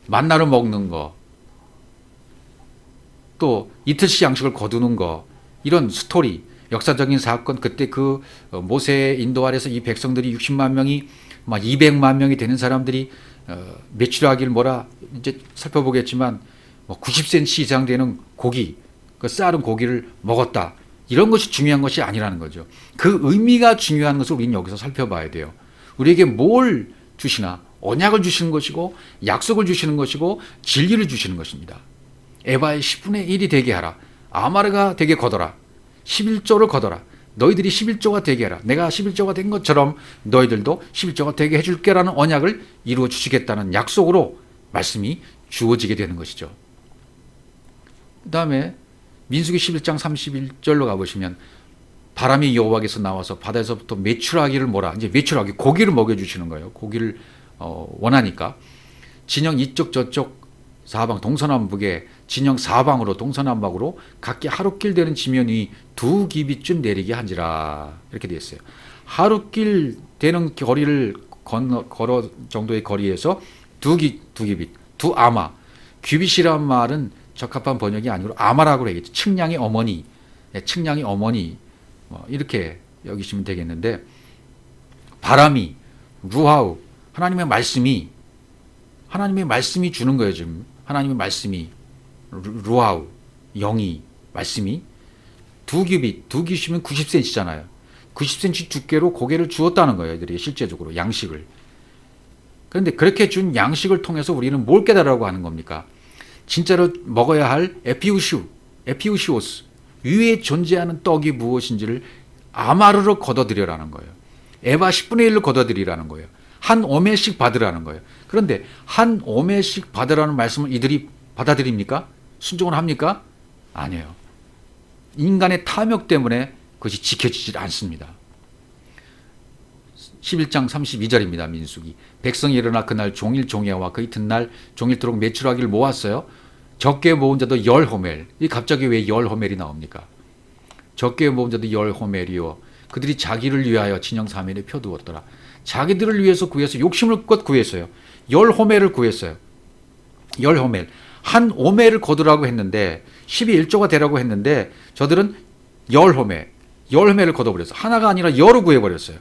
만나를 먹는 거, 또 이틀씩 양식을 거두는 거, 이런 스토리, 역사적인 사건, 그때 그 모세의 인도 아래서 이 백성들이 60만 명이 막 200만 명이 되는 사람들이 메추라기를 뭐라 이제 살펴보겠지만 뭐 90cm 이상 되는 고기, 그 쌀은 고기를 먹었다. 이런 것이 중요한 것이 아니라는 거죠. 그 의미가 중요한 것을 우리는 여기서 살펴봐야 돼요. 우리에게 뭘 주시나? 언약을 주시는 것이고 약속을 주시는 것이고 진리를 주시는 것입니다. 에바의 10분의 1이 되게 하라. 아마르가 되게 거둬라. 11조를 거둬라. 너희들이 11조가 되게 하라. 내가 11조가 된 것처럼 너희들도 11조가 되게 해줄게라는 언약을 이루어 주시겠다는 약속으로 말씀이 주어지게 되는 것이죠. 그 다음에 민수기 11장 31절로 가보시면 바람이 여호와께서 나와서 바다에서부터 메추라기를 몰아, 이제 메추라기 고기를 먹여주시는 거예요. 고기를 원하니까 진영 이쪽 저쪽 사방 동서남북에 진영 사방으로 동서남북으로 각기 하루길 되는 지면이 2규빗쯤 내리게 한지라, 이렇게 되어 있어요. 하루길 되는 거리를 걸어 정도의 거리에서 2규빗, 2아마. 규빗이란 말은 적합한 번역이 아니고 아마라고 해야겠죠. 측량의 어머니, 측량의 어머니, 이렇게 여기시면 되겠는데, 바람이, 루하우, 하나님의 말씀이 주는 거예요. 지금 하나님의 말씀이, 루하우, 영이, 말씀이 2규빗, 2규빗이면 90cm잖아요. 90cm 두께로 고개를 주었다는 거예요. 애들이 실제적으로 양식을. 그런데 그렇게 준 양식을 통해서 우리는 뭘 깨달으라고 하는 겁니까? 진짜로 먹어야 할 에피우시오스, 위에 존재하는 떡이 무엇인지를 아마르로 걷어들이라는 거예요. 에바 10분의 1로 걷어들이라는 거예요. 한 오멜씩 받으라는 거예요. 그런데 한 오멜씩 받으라는 말씀을 이들이 받아들입니까? 순종을 합니까? 아니에요. 인간의 탐욕 때문에 그것이 지켜지질 않습니다. 11장 32절입니다. 민수기. 백성이 일어나 그날 종일 종야와 그 이튿날 종일토록 메추라기를 모았어요. 적게 모은 자도 10호멜. 이 갑자기 왜 10호멜이 나옵니까? 적게 모은 자도 10호멜이요. 그들이 자기를 위하여 진영 사면에 펴두었더라. 자기들을 위해서 구해서 욕심을 껏 구했어요. 10호멜을 구했어요. 10호멜. 한 오멜을 거두라고 했는데 12일조가 되라고 했는데 저들은 10호멜을 거둬버렸어요. 하나가 아니라 여러 구해버렸어요.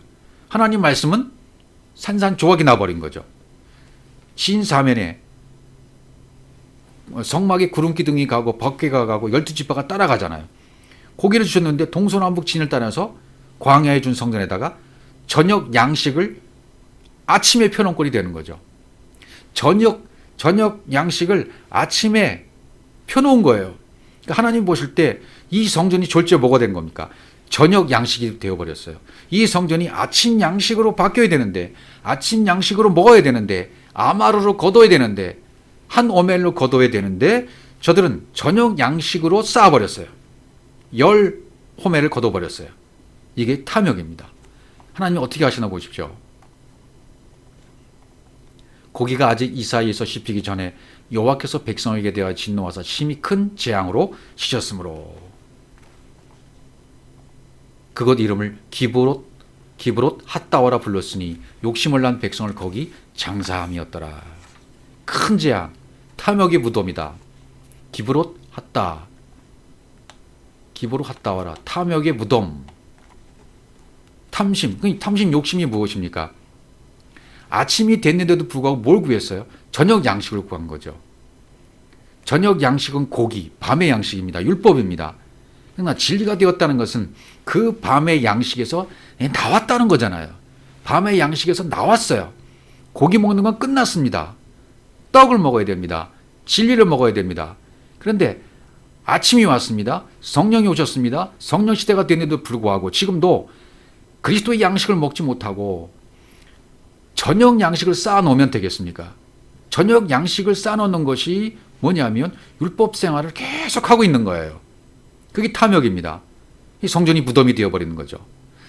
하나님 말씀은 산산조각이 나버린 거죠. 진 사면에 성막에 구름 기둥이 가고 법궤가 가고 12지파가 따라가잖아요. 고기를 주셨는데 동서남북 진을 따라서 광야에 준 성전에다가 저녁 양식을 아침에 펴놓은 꼴이 되는 거죠. 저녁 양식을 아침에 펴놓은 거예요. 그러니까 하나님 보실 때 이 성전이 졸지에 뭐가 된 겁니까? 저녁 양식이 되어버렸어요. 이 성전이 아침 양식으로 바뀌어야 되는데, 아침 양식으로 먹어야 되는데, 아마르로 거둬야 되는데, 한 오멜로 거둬야 되는데, 저들은 저녁 양식으로 쌓아버렸어요. 10호멜을 거둬버렸어요. 이게 탐욕입니다. 하나님이 어떻게 하시나 보십시오. 고기가 아직 이 사이에서 씹히기 전에 여호와께서 백성에게 대하여 진노하사 심히 큰 재앙으로 치셨으므로 그것 이름을 기브롯 핫다와라 불렀으니 욕심을 난 백성을 거기 장사함이었더라. 큰 재앙, 탐욕의 무덤이다. 기브롯 핫다와라, 탐욕의 무덤. 탐심, 욕심이 무엇입니까? 아침이 됐는데도 불구하고 뭘 구했어요? 저녁 양식을 구한 거죠. 저녁 양식은 고기, 밤의 양식입니다. 율법입니다. 그러나 진리가 되었다는 것은 그 밤의 양식에서 나왔다는 거잖아요. 밤의 양식에서 나왔어요. 고기 먹는 건 끝났습니다. 떡을 먹어야 됩니다. 진리를 먹어야 됩니다. 그런데 아침이 왔습니다. 성령이 오셨습니다. 성령 시대가 됐는데도 불구하고 지금도 그리스도의 양식을 먹지 못하고 저녁 양식을 쌓아놓으면 되겠습니까? 저녁 양식을 쌓아놓는 것이 뭐냐면 율법 생활을 계속하고 있는 거예요. 그게 탐욕입니다. 이 성전이 무덤이 되어버리는 거죠.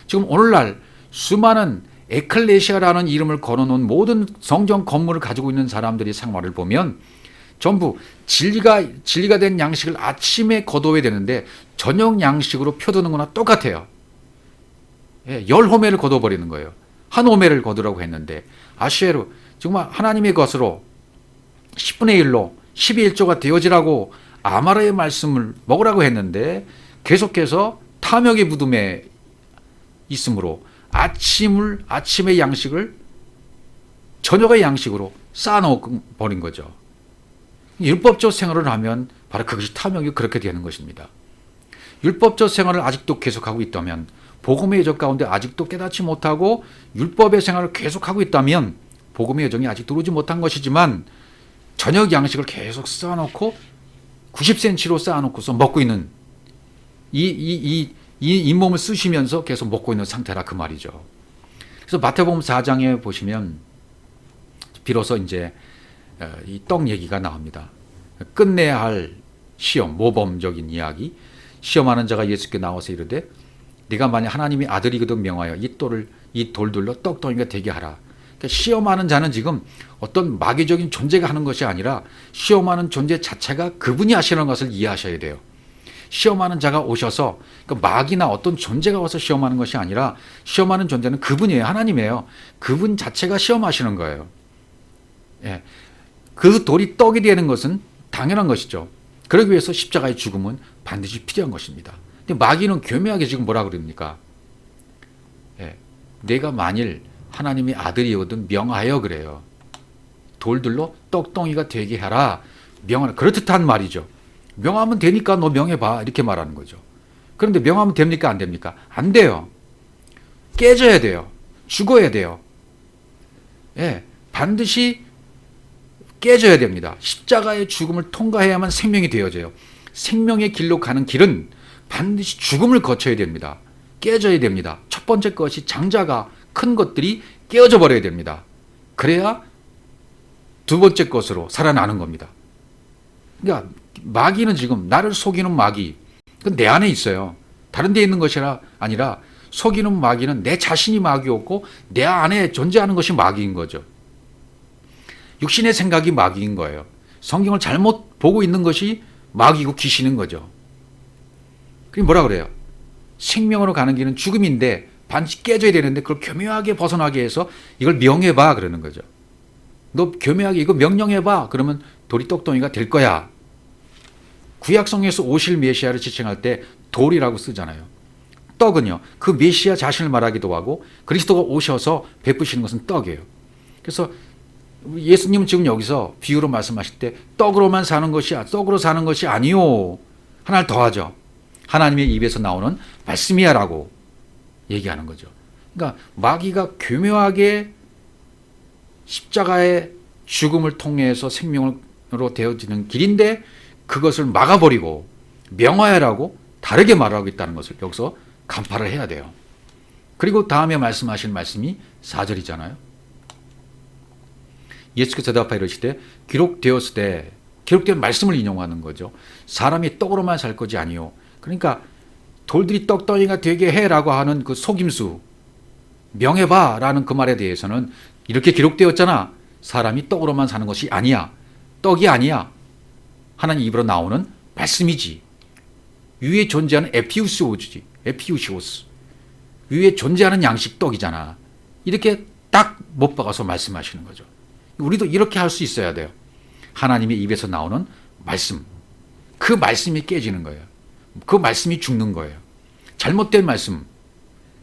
지금 오늘날 수많은 에클레시아라는 이름을 걸어놓은 모든 성전 건물을 가지고 있는 사람들의 생활을 보면 전부 진리가 된 양식을 아침에 거둬야 되는데 저녁 양식으로 표두는 거나 똑같아요. 예, 10호매를 거둬버리는 거예요. 한 호매를 거두라고 했는데 아쉐르 정말 하나님의 것으로 10분의 1로 12의 1조가 되어지라고 아마라의 말씀을 먹으라고 했는데 계속해서 탐욕의 무덤에 있으므로 아침의 양식을 저녁의 양식으로 쌓아놓고 버린 거죠. 율법적 생활을 하면 바로 그것이 탐욕이 그렇게 되는 것입니다. 율법적 생활을 아직도 계속하고 있다면, 복음의 여정 가운데 아직도 깨닫지 못하고 율법의 생활을 계속하고 있다면 복음의 여정이 아직 들어오지 못한 것이지만, 저녁 양식을 계속 쌓아놓고 90cm로 쌓아놓고서 먹고 있는 이 잇몸을 쓰시면서 계속 먹고 있는 상태라 그 말이죠. 그래서 마태복음 4장에 보시면 비로소 이제 이 떡 얘기가 나옵니다. 끝내야 할 시험, 모범적인 이야기. 시험하는 자가 예수께 나와서 이르되 네가 만약 하나님의 아들이거든 명하여 이 돌들로 떡덩이가 되게 하라. 그러니까 시험하는 자는 지금 어떤 마귀적인 존재가 하는 것이 아니라 시험하는 존재 자체가 그분이 하시는 것을 이해하셔야 돼요. 시험하는 자가 오셔서, 그러니까 마귀나 어떤 존재가 와서 시험하는 것이 아니라 시험하는 존재는 그분이에요. 하나님이에요. 그분 자체가 시험하시는 거예요. 예. 그 돌이 떡이 되는 것은 당연한 것이죠. 그러기 위해서 십자가의 죽음은 반드시 필요한 것입니다. 근데 마귀는 교묘하게 지금 뭐라 그럽니까? 예. 내가 만일 하나님의 아들이거든 명하여 그래요. 돌들로 떡덩이가 되게 하라. 명하라. 그렇듯한 말이죠. 명하면 되니까 너 명해봐. 이렇게 말하는 거죠. 그런데 명하면 됩니까? 안 됩니까? 안 돼요. 깨져야 돼요. 죽어야 돼요. 예. 반드시 깨져야 됩니다. 십자가의 죽음을 통과해야만 생명이 되어져요. 생명의 길로 가는 길은 반드시 죽음을 거쳐야 됩니다. 깨져야 됩니다. 첫 번째 것이 장자가 큰 것들이 깨어져 버려야 됩니다. 그래야 두 번째 것으로 살아나는 겁니다. 그러니까 마귀는 지금 나를 속이는 마귀, 그건 내 안에 있어요. 다른 데 있는 것이 아니라 속이는 마귀는 내 자신이 마귀였고 내 안에 존재하는 것이 마귀인 거죠. 육신의 생각이 마귀인 거예요. 성경을 잘못 보고 있는 것이 마귀고 귀신인 거죠. 그게 뭐라 그래요? 생명으로 가는 길은 죽음인데 반드시 깨져야 되는데 그걸 교묘하게 벗어나게 해서 이걸 명해봐 그러는 거죠. 너 교묘하게 이거 명령해봐 그러면 돌이 떡덩이가 될 거야. 구약성에서 오실 메시아를 지칭할 때 돌이라고 쓰잖아요. 떡은요, 그 메시아 자신을 말하기도 하고 그리스도가 오셔서 베푸시는 것은 떡이에요. 그래서 예수님은 지금 여기서 비유로 말씀하실 때 떡으로 사는 것이 아니요. 하나를 더하죠. 하나님의 입에서 나오는 말씀이야라고 얘기하는 거죠. 그러니까 마귀가 교묘하게 십자가의 죽음을 통해서 생명으로 되어지는 길인데 그것을 막아버리고 명하야라고 다르게 말하고 있다는 것을 여기서 간파를 해야 돼요. 그리고 다음에 말씀하신 말씀이 4절이잖아요. 예수께서 대답하여 이르시되 기록된 말씀을 인용하는 거죠. 사람이 떡으로만 살 것이 아니요. 그러니까 돌들이 떡덩이가 되게 해라고 하는 그 속임수, 명해봐 라는 그 말에 대해서는 이렇게 기록되었잖아. 사람이 떡으로만 사는 것이 아니야. 떡이 아니야. 하나님 입으로 나오는 말씀이지. 위에 존재하는 에피우시오스지. 에피우시오스. 위에 존재하는 양식 떡이잖아. 이렇게 딱 못 박아서 말씀하시는 거죠. 우리도 이렇게 할 수 있어야 돼요. 하나님의 입에서 나오는 말씀. 그 말씀이 깨지는 거예요. 그 말씀이 죽는 거예요. 잘못된 말씀,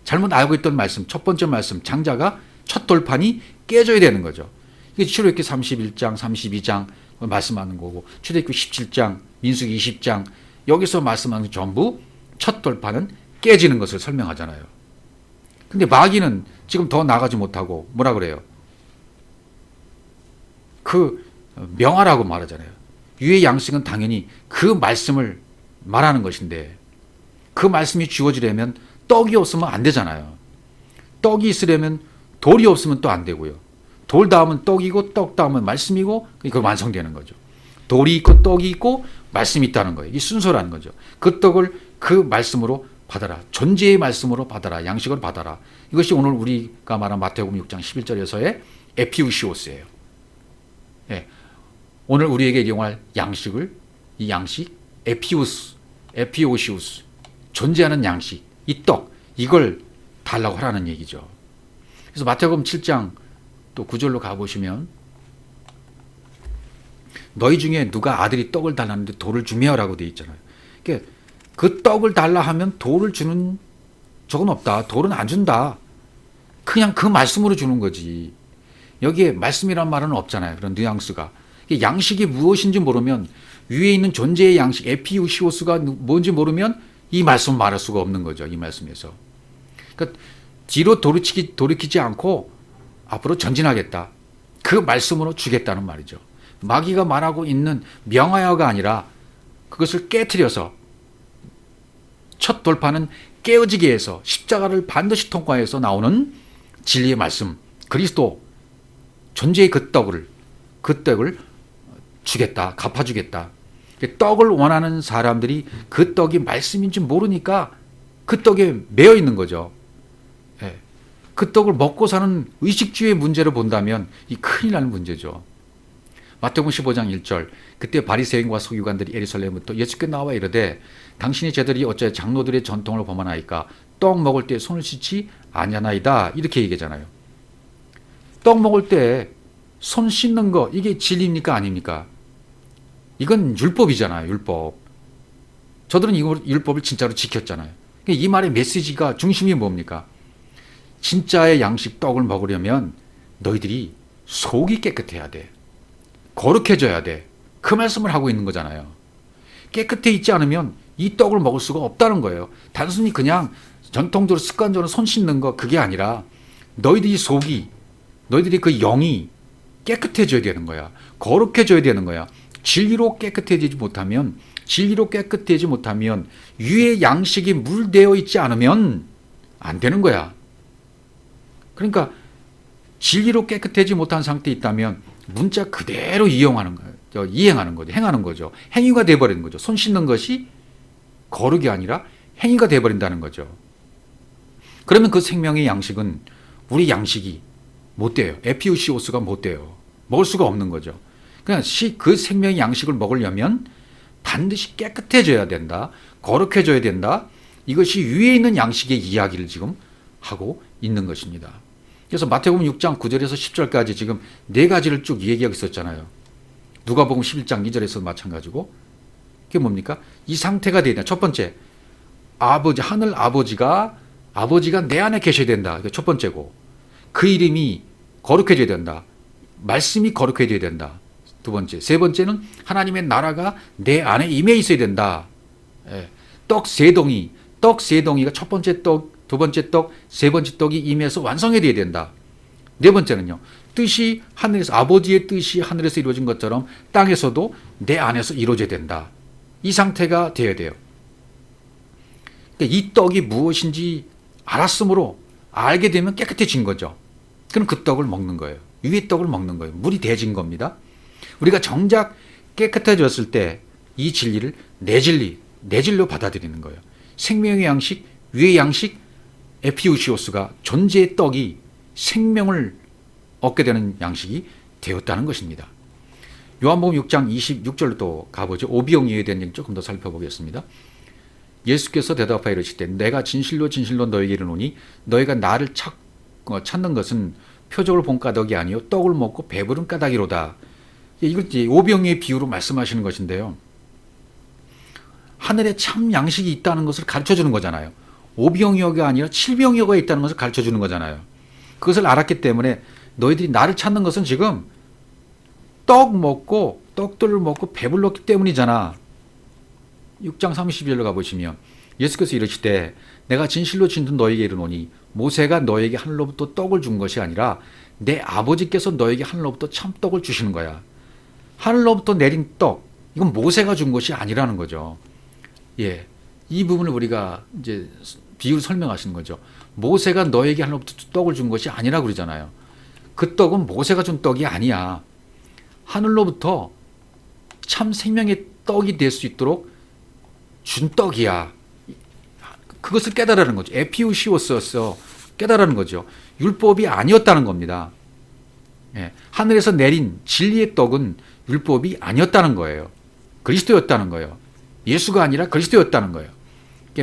잘못 알고 있던 말씀, 첫 번째 말씀, 장자가 첫 돌판이 깨져야 되는 거죠. 이게 출애굽기 31장, 32장 말씀하는 거고, 출애굽기 17장, 민수기 20장 여기서 말씀하는 게 전부 첫 돌판은 깨지는 것을 설명하잖아요. 근데 마귀는 지금 더 나가지 못하고 뭐라 그래요? 그 명하라고 말하잖아요. 위의 양식은 당연히 그 말씀을 말하는 것인데 그 말씀이 주어지려면 떡이 없으면 안 되잖아요. 떡이 있으려면 돌이 없으면 또 안 되고요. 돌 다음은 떡이고 떡 다음은 말씀이고 그거 완성되는 거죠. 돌이 있고 떡이 있고 말씀이 있다는 거예요. 이 순서라는 거죠. 그 떡을 그 말씀으로 받아라. 존재의 말씀으로 받아라. 양식으로 받아라. 이것이 오늘 우리가 말한 마태복음 6장 11절에서의 에피우시오스예요. 예. 오늘 우리에게 이용할 양식을, 이 양식 에피오시우스, 존재하는 양식, 이 떡, 이걸 달라고 하라는 얘기죠. 그래서 마태복음 7장 또 9절로 가보시면 너희 중에 누가 아들이 떡을 달라는데 돌을 주며라고 되어 있잖아요. 그러니까 그 떡을 달라 하면 돌을 주는 적은 없다. 돌은 안 준다. 그냥 그 말씀으로 주는 거지. 여기에 말씀이란 말은 없잖아요. 그런 뉘앙스가. 양식이 무엇인지 모르면, 위에 있는 존재의 양식 에피우시오스가 뭔지 모르면 이 말씀 말할 수가 없는 거죠. 이 말씀에서. 그러니까 뒤로 돌이키지 않고 앞으로 전진하겠다. 그 말씀으로 주겠다는 말이죠. 마귀가 말하고 있는 명하여가 아니라 그것을 깨트려서, 첫 돌파는 깨어지게 해서 십자가를 반드시 통과해서 나오는 진리의 말씀, 그리스도, 존재의 그 떡을 주겠다, 갚아주겠다. 떡을 원하는 사람들이 그 떡이 말씀인지 모르니까 그 떡에 매여 있는 거죠. 그 떡을 먹고 사는 의식주의 문제를 본다면 이 큰일 나는 문제죠. 마태복음 15장 1절, 그때 바리새인과 서기관들이 예루살렘부터 예수께 나와 이르되 당신의 제들이 어째 장로들의 전통을 범하나이까 떡 먹을 때 손을 씻지 아니하나이다, 이렇게 얘기하잖아요. 떡 먹을 때 손 씻는 거, 이게 진리입니까 아닙니까? 이건 율법이잖아요. 율법. 저들은 이 율법을 진짜로 지켰잖아요. 이 말의 메시지가, 중심이 뭡니까? 진짜의 양식 떡을 먹으려면 너희들이 속이 깨끗해야 돼. 거룩해져야 돼. 그 말씀을 하고 있는 거잖아요. 깨끗해 있지 않으면 이 떡을 먹을 수가 없다는 거예요. 단순히 그냥 전통적으로 습관적으로 손 씻는 거, 그게 아니라 너희들이 너희들이 그 영이 깨끗해져야 되는 거야. 거룩해져야 되는 거야. 진리로 깨끗해지지 못하면, 위의 양식이 물되어 있지 않으면 안 되는 거야. 그러니까 진리로 깨끗해지지 못한 상태에 있다면 문자 그대로 이행하는 거죠. 행하는 거죠. 행위가 돼버리는 거죠. 손 씻는 것이 거룩이 아니라 행위가 돼버린다는 거죠. 그러면 그 생명의 양식은, 우리 양식이 못 돼요. 에피우시오스가 못 돼요. 먹을 수가 없는 거죠. 그냥 그 생명의 양식을 먹으려면 반드시 깨끗해져야 된다. 거룩해져야 된다. 이것이 위에 있는 양식의 이야기를 지금 하고 있는 것입니다. 그래서 마태복음 6장 9절에서 10절까지 지금 네 가지를 쭉 얘기하고 있었잖아요. 누가복음 11장 2절에서 마찬가지고. 그게 뭡니까? 이 상태가 돼야 된다. 첫 번째, 하늘 아버지가 내 안에 계셔야 된다. 이게 첫 번째고, 그 이름이 거룩해져야 된다. 말씀이 거룩해져야 된다. 두 번째. 세 번째는 하나님의 나라가 내 안에 임해 있어야 된다. 떡 세 덩이가 첫 번째 떡, 두 번째 떡, 세 번째 떡이 임해서 완성해야 된다. 네 번째는요, 아버지의 뜻이 하늘에서 이루어진 것처럼 땅에서도 내 안에서 이루어져야 된다. 이 상태가 되어야 돼요. 그러니까 이 떡이 무엇인지 알게 되면 깨끗해진 거죠. 그럼 그 떡을 먹는 거예요. 위의 떡을 먹는 거예요. 물이 대진 겁니다. 우리가 정작 깨끗해졌을 때 이 진리를 내 진리로 받아들이는 거예요. 생명의 양식, 위의 양식, 에피우시오스가, 존재의 떡이 생명을 얻게 되는 양식이 되었다는 것입니다. 요한복음 6장 26절로 또 가보죠. 오병이어에 대한 얘기 조금 더 살펴보겠습니다. 예수께서 대답하여 이르시되 내가 진실로 너에게 이르노니 너희가 나를 찾는 것은 표적을 본 까닭이 아니요 떡을 먹고 배부른 까닭이로다. 이걸 오병이의 비유로 말씀하시는 것인데요. 하늘에 참 양식이 있다는 것을 가르쳐주는 거잖아요. 오병이어가 아니라 칠병이어가 있다는 것을 가르쳐주는 거잖아요. 그것을 알았기 때문에 너희들이 나를 찾는 것은 지금 떡들을 먹고 배불렀기 때문이잖아. 6장 30절로 가보시면 예수께서 이르시되 내가 진실로 너에게 이르노니 모세가 너에게 하늘로부터 떡을 준 것이 아니라 내 아버지께서 너에게 하늘로부터 참떡을 주시는 거야. 하늘로부터 내린 떡, 이건 모세가 준 것이 아니라는 거죠. 이 부분을 우리가 이제 비유를 설명하시는 거죠. 모세가 너에게 하늘로부터 떡을 준 것이 아니라 그러잖아요. 그 떡은 모세가 준 떡이 아니야. 하늘로부터 참 생명의 떡이 될 수 있도록 준 떡이야. 그것을 깨달으라는 거죠. 에피우시오스였어. 깨달으라는 거죠. 율법이 아니었다는 겁니다. 하늘에서 내린 진리의 떡은 율법이 아니었다는 거예요. 그리스도였다는 거예요. 예수가 아니라 그리스도였다는 거예요.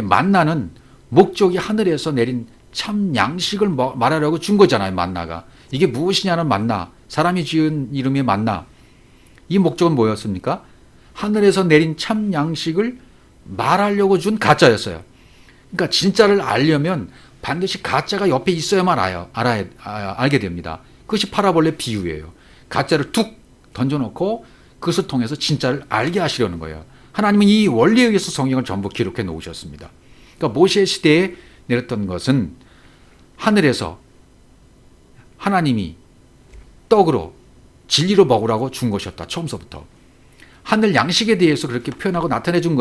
만나는 목적이 하늘에서 내린 참 양식을 말하려고 준 거잖아요. 만나가. 이게 무엇이냐는 만나. 사람이 지은 이름의 만나. 이 목적은 뭐였습니까? 하늘에서 내린 참 양식을 말하려고 준 가짜였어요. 그러니까 진짜를 알려면 반드시 가짜가 옆에 있어야만 알게 됩니다. 그것이 파라볼레 비유예요. 가짜를 툭 던져놓고 그것을 통해서 진짜를 알게 하시려는 거예요. 하나님은 이 원리에 의해서 성경을 전부 기록해 놓으셨습니다. 그러니까 모세 시대에 내렸던 것은 하늘에서 하나님이 떡으로 진리로 먹으라고 준 것이었다. 처음서부터. 하늘 양식에 대해서 그렇게 표현하고 나타내 주신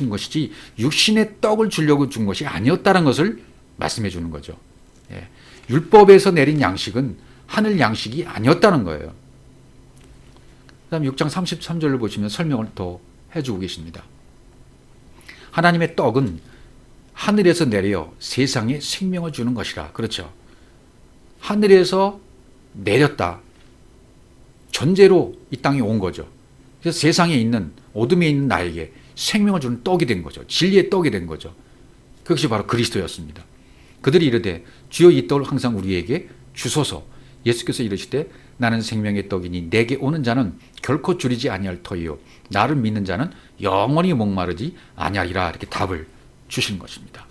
것이지 육신의 떡을 주려고 준 것이 아니었다는 것을 말씀해 주는 거죠. 예. 율법에서 내린 양식은 하늘 양식이 아니었다는 거예요. 그 다음 6장 33절을 보시면 설명을 더 해주고 계십니다. 하나님의 떡은 하늘에서 내려 세상에 생명을 주는 것이라. 그렇죠. 하늘에서 내렸다. 존재로 이 땅에 온 거죠. 그래서 세상에 있는 어둠에 있는 나에게 생명을 주는 떡이 된 거죠. 진리의 떡이 된 거죠. 그것이 바로 그리스도였습니다. 그들이 이르되 주여 이 떡을 항상 우리에게 주소서. 예수께서 이르시되 나는 생명의 떡이니 내게 오는 자는 결코 줄이지 아니할 터이요 나를 믿는 자는 영원히 목마르지 아니하리라. 이렇게 답을 주신 것입니다.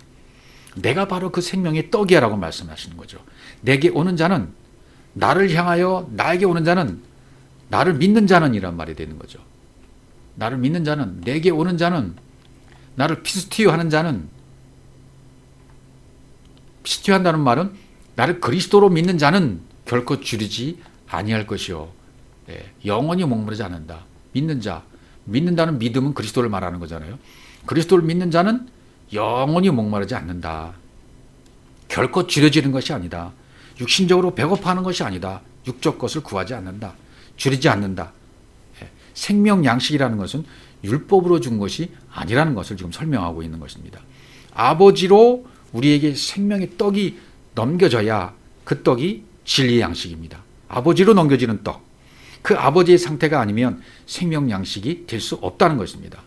내가 바로 그 생명의 떡이야 라고 말씀하시는 거죠. 내게 오는 자는, 나를 향하여 나에게 오는 자는, 나를 믿는 자는 이란 말이 되는 거죠. 나를 믿는 자는, 내게 오는 자는, 나를 피스티오하는 자는, 피스티오한다는 말은 나를 그리스도로 믿는 자는 결코 줄이지 아니할 것이요. 영원히 목마르지 않는다. 믿는 자, 믿는다는 믿음은 그리스도를 말하는 거잖아요. 그리스도를 믿는 자는 영원히 목마르지 않는다. 결코 줄여지는 것이 아니다. 육신적으로 배고파하는 것이 아니다. 육적 것을 구하지 않는다. 줄이지 않는다. 생명 양식이라는 것은 율법으로 준 것이 아니라는 것을 지금 설명하고 있는 것입니다. 아버지로 우리에게 생명의 떡이 넘겨져야 그 떡이 진리의 양식입니다. 아버지로 넘겨지는 떡. 그 아버지의 상태가 아니면 생명 양식이 될 수 없다는 것입니다.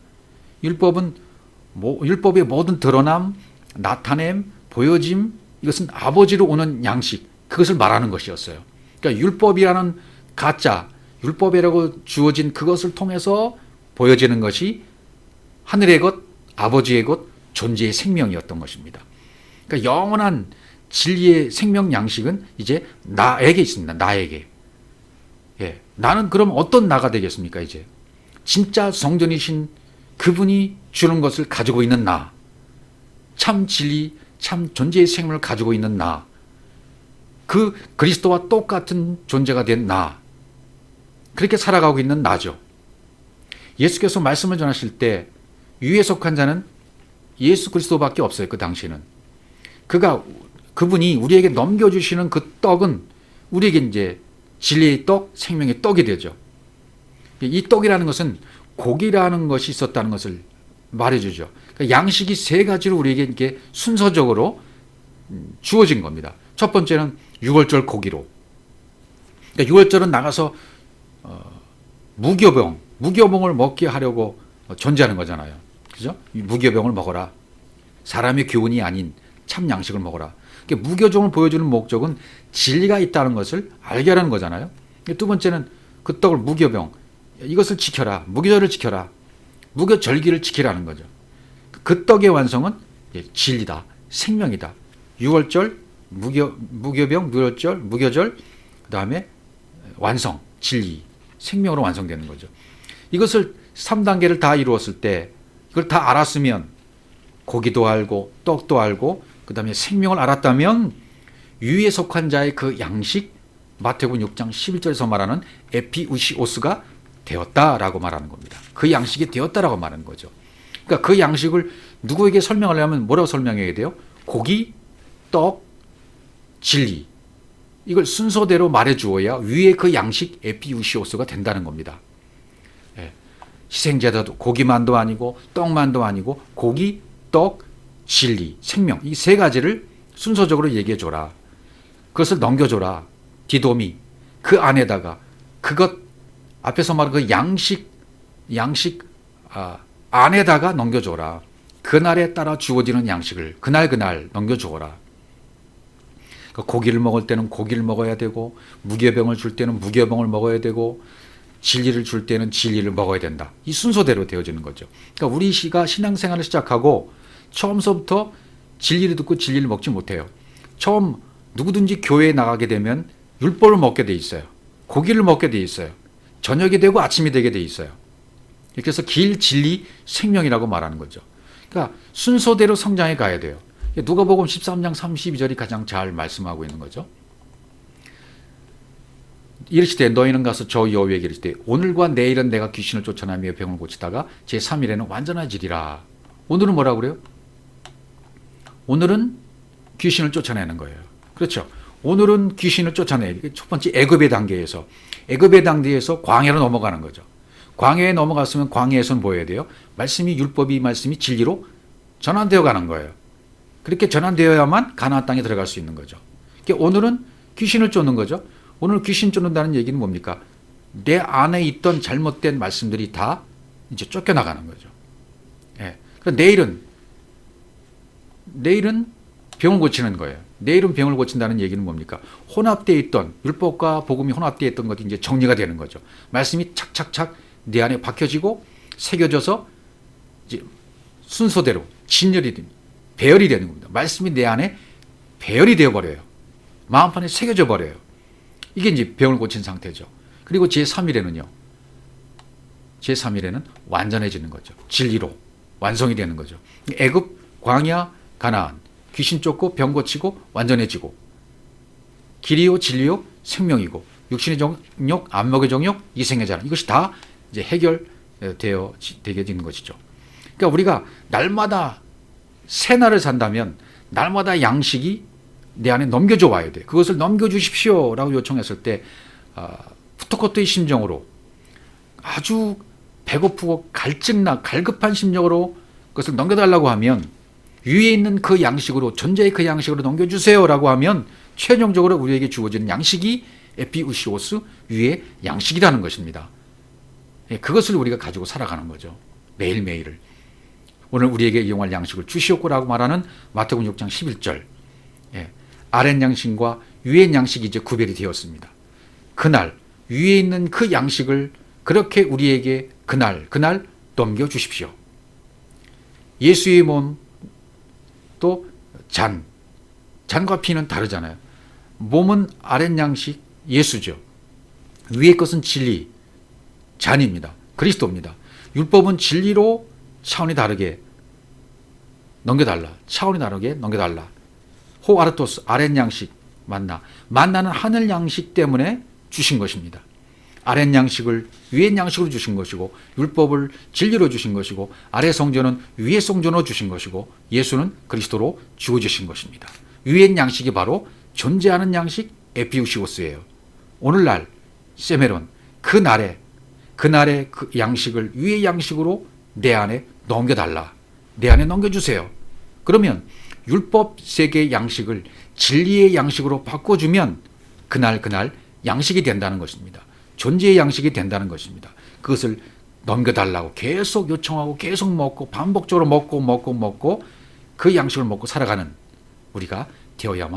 율법의 모든 드러남, 나타냄, 보여짐, 이것은 아버지로 오는 양식, 그것을 말하는 것이었어요. 그러니까 율법이라는 가짜, 율법이라고 주어진 그것을 통해서 보여지는 것이 하늘의 것, 아버지의 것, 존재의 생명이었던 것입니다. 그러니까 영원한 진리의 생명 양식은 이제 나에게 있습니다. 나에게. 나는 그럼 어떤 나가 되겠습니까? 이제 진짜 성전이신 그분이 주는 것을 가지고 있는 나, 참 진리, 참 존재의 생명을 가지고 있는 나, 그 그리스도와 똑같은 존재가 된 나, 그렇게 살아가고 있는 나죠. 예수께서 말씀을 전하실 때 위에 속한 자는 예수 그리스도밖에 없어요. 그 당시에는. 그분이 우리에게 넘겨주시는 그 떡은 우리에게 이제 진리의 떡, 생명의 떡이 되죠. 이 떡이라는 것은 고기라는 것이 있었다는 것을 말해주죠. 그러니까 양식이 세 가지로 우리에게 이렇게 순서적으로 주어진 겁니다. 첫 번째는 유월절 고기로. 그러니까 유월절은 나가서 무교병을 먹게 하려고 존재하는 거잖아요. 그죠? 무교병을 먹어라. 사람의 교훈이 아닌 참 양식을 먹어라. 그러니까 무교종을 보여주는 목적은 진리가 있다는 것을 알게 하는 거잖아요. 두 번째는 그 떡을 무교병, 이것을 지켜라. 무교절을 지켜라. 무교절기를 지키라는 거죠. 그 떡의 완성은 진리다. 생명이다. 유월절, 무교병, 무교절, 그 다음에 완성, 진리, 생명으로 완성되는 거죠. 이것을 3단계를 다 이루었을 때, 이걸 다 알았으면 고기도 알고 떡도 알고 그 다음에 생명을 알았다면 위에 속한 자의 그 양식, 마태복음 6장 11절에서 말하는 에피우시오스가 되었다라고 말하는 겁니다. 그 양식이 되었다라고 말하는 거죠. 그러니까 그 양식을 누구에게 설명하려면 뭐라고 설명해야 돼요? 고기, 떡, 진리. 이걸 순서대로 말해주어야 위에 그 양식 에피우시오스가 된다는 겁니다. 희생제사도 고기만도 아니고 떡만도 아니고 고기, 떡, 진리, 생명, 이 세 가지를 순서적으로 얘기해줘라. 그것을 넘겨줘라. 디도미, 그 안에다가 그것 앞에서 말한 그 양식 안에다가 넘겨줘라. 그날에 따라 주어지는 양식을 그날 넘겨주어라. 고기를 먹을 때는 고기를 먹어야 되고, 무교병을 줄 때는 무교병을 먹어야 되고, 진리를 줄 때는 진리를 먹어야 된다. 이 순서대로 되어지는 거죠. 그러니까 우리가 신앙생활을 시작하고 처음서부터 진리를 듣고 진리를 먹지 못해요. 처음 누구든지 교회에 나가게 되면 율법을 먹게 돼 있어요. 고기를 먹게 돼 있어요. 저녁이 되고 아침이 되게 돼 있어요. 그래서 길, 진리, 생명이라고 말하는 거죠. 그러니까 순서대로 성장해 가야 돼요. 누가복음 13장 32절이 가장 잘 말씀하고 있는 거죠. 이르시되 너희는 가서 저 여호와에게 이르시되 오늘과 내일은 내가 귀신을 쫓아내며 병을 고치다가 제3일에는 완전해지리라. 오늘은 뭐라고 그래요? 오늘은 귀신을 쫓아내는 거예요. 그렇죠. 오늘은 귀신을 쫓아내. 첫 번째 애굽의 단계에서 광야로 넘어가는 거죠. 광야에 넘어갔으면 광야에서는 뭐 해야 돼요? 말씀이 진리로 전환되어 가는 거예요. 그렇게 전환되어야만 가나안 땅에 들어갈 수 있는 거죠. 그러니까 오늘은 귀신을 쫓는 거죠. 오늘 귀신 쫓는다는 얘기는 뭡니까? 내 안에 있던 잘못된 말씀들이 다 이제 쫓겨나가는 거죠. 예. 그러니까 내일은 병을 고치는 거예요. 내일은 병을 고친다는 얘기는 뭡니까? 혼합되어 있던 율법과 복음이 혼합되어 있던 것이 이제 정리가 되는 거죠. 말씀이 착착착 내 안에 박혀지고 새겨져서 이제 순서대로 배열이 되는 겁니다. 말씀이 내 안에 배열이 되어 버려요. 마음판에 새겨져 버려요. 이게 이제 병을 고친 상태죠. 그리고 제3일에는 완전해지는 거죠. 진리로 완성이 되는 거죠. 애굽, 광야, 가나안, 귀신 쫓고 병 고치고 완전해지고, 길이요 진리요 생명이고, 육신의 정욕, 안목의 정욕, 이생의 자랑, 이것이 다 이제 되게 되는 것이죠. 그러니까 우리가 날마다 새 날을 산다면 날마다 양식이 내 안에 넘겨져 와야 돼. 그것을 넘겨주십시오라고 요청했을 때 푸트코트의 심정으로 아주 배고프고 갈급한 심정으로 그것을 넘겨달라고 하면, 위에 있는 그 양식으로, 존재의 그 양식으로 넘겨주세요라고 하면 최종적으로 우리에게 주어지는 양식이 에피우시오스, 위의 양식이라는 것입니다. 그것을 우리가 가지고 살아가는 거죠. 매일매일을. 오늘 우리에게 이용할 양식을 주시옵고라고 말하는 마태복음 6장 11절. 아랫 양식과 위의 양식이 이제 구별이 되었습니다. 그날 위에 있는 그 양식을 그렇게 우리에게 그날 넘겨주십시오. 예수의 몸, 또 잔과 피는 다르잖아요. 몸은 아랫 양식 예수죠. 위의 것은 진리, 잔입니다. 그리스도입니다. 율법은 진리로 차원이 다르게 넘겨달라. 호아르토스, 아랫 양식, 만나는 하늘 양식 때문에 주신 것입니다. 아랫 양식을 위의 양식으로 주신 것이고, 율법을 진리로 주신 것이고, 아래 성전은 위의 성전으로 주신 것이고, 예수는 그리스도로 주어주신 것입니다. 위의 양식이 바로 존재하는 양식 에피우시오스예요. 오늘날 세메론, 그날의 그 양식을 위의 양식으로 내 안에 넘겨달라. 내 안에 넘겨주세요. 그러면 율법 세계의 양식을 진리의 양식으로 바꿔주면 그날 양식이 된다는 것입니다. 존재의 양식이 된다는 것입니다. 그것을 넘겨달라고 계속 요청하고 계속 먹고 반복적으로 먹고 그 양식을 먹고 살아가는 우리가 되어야만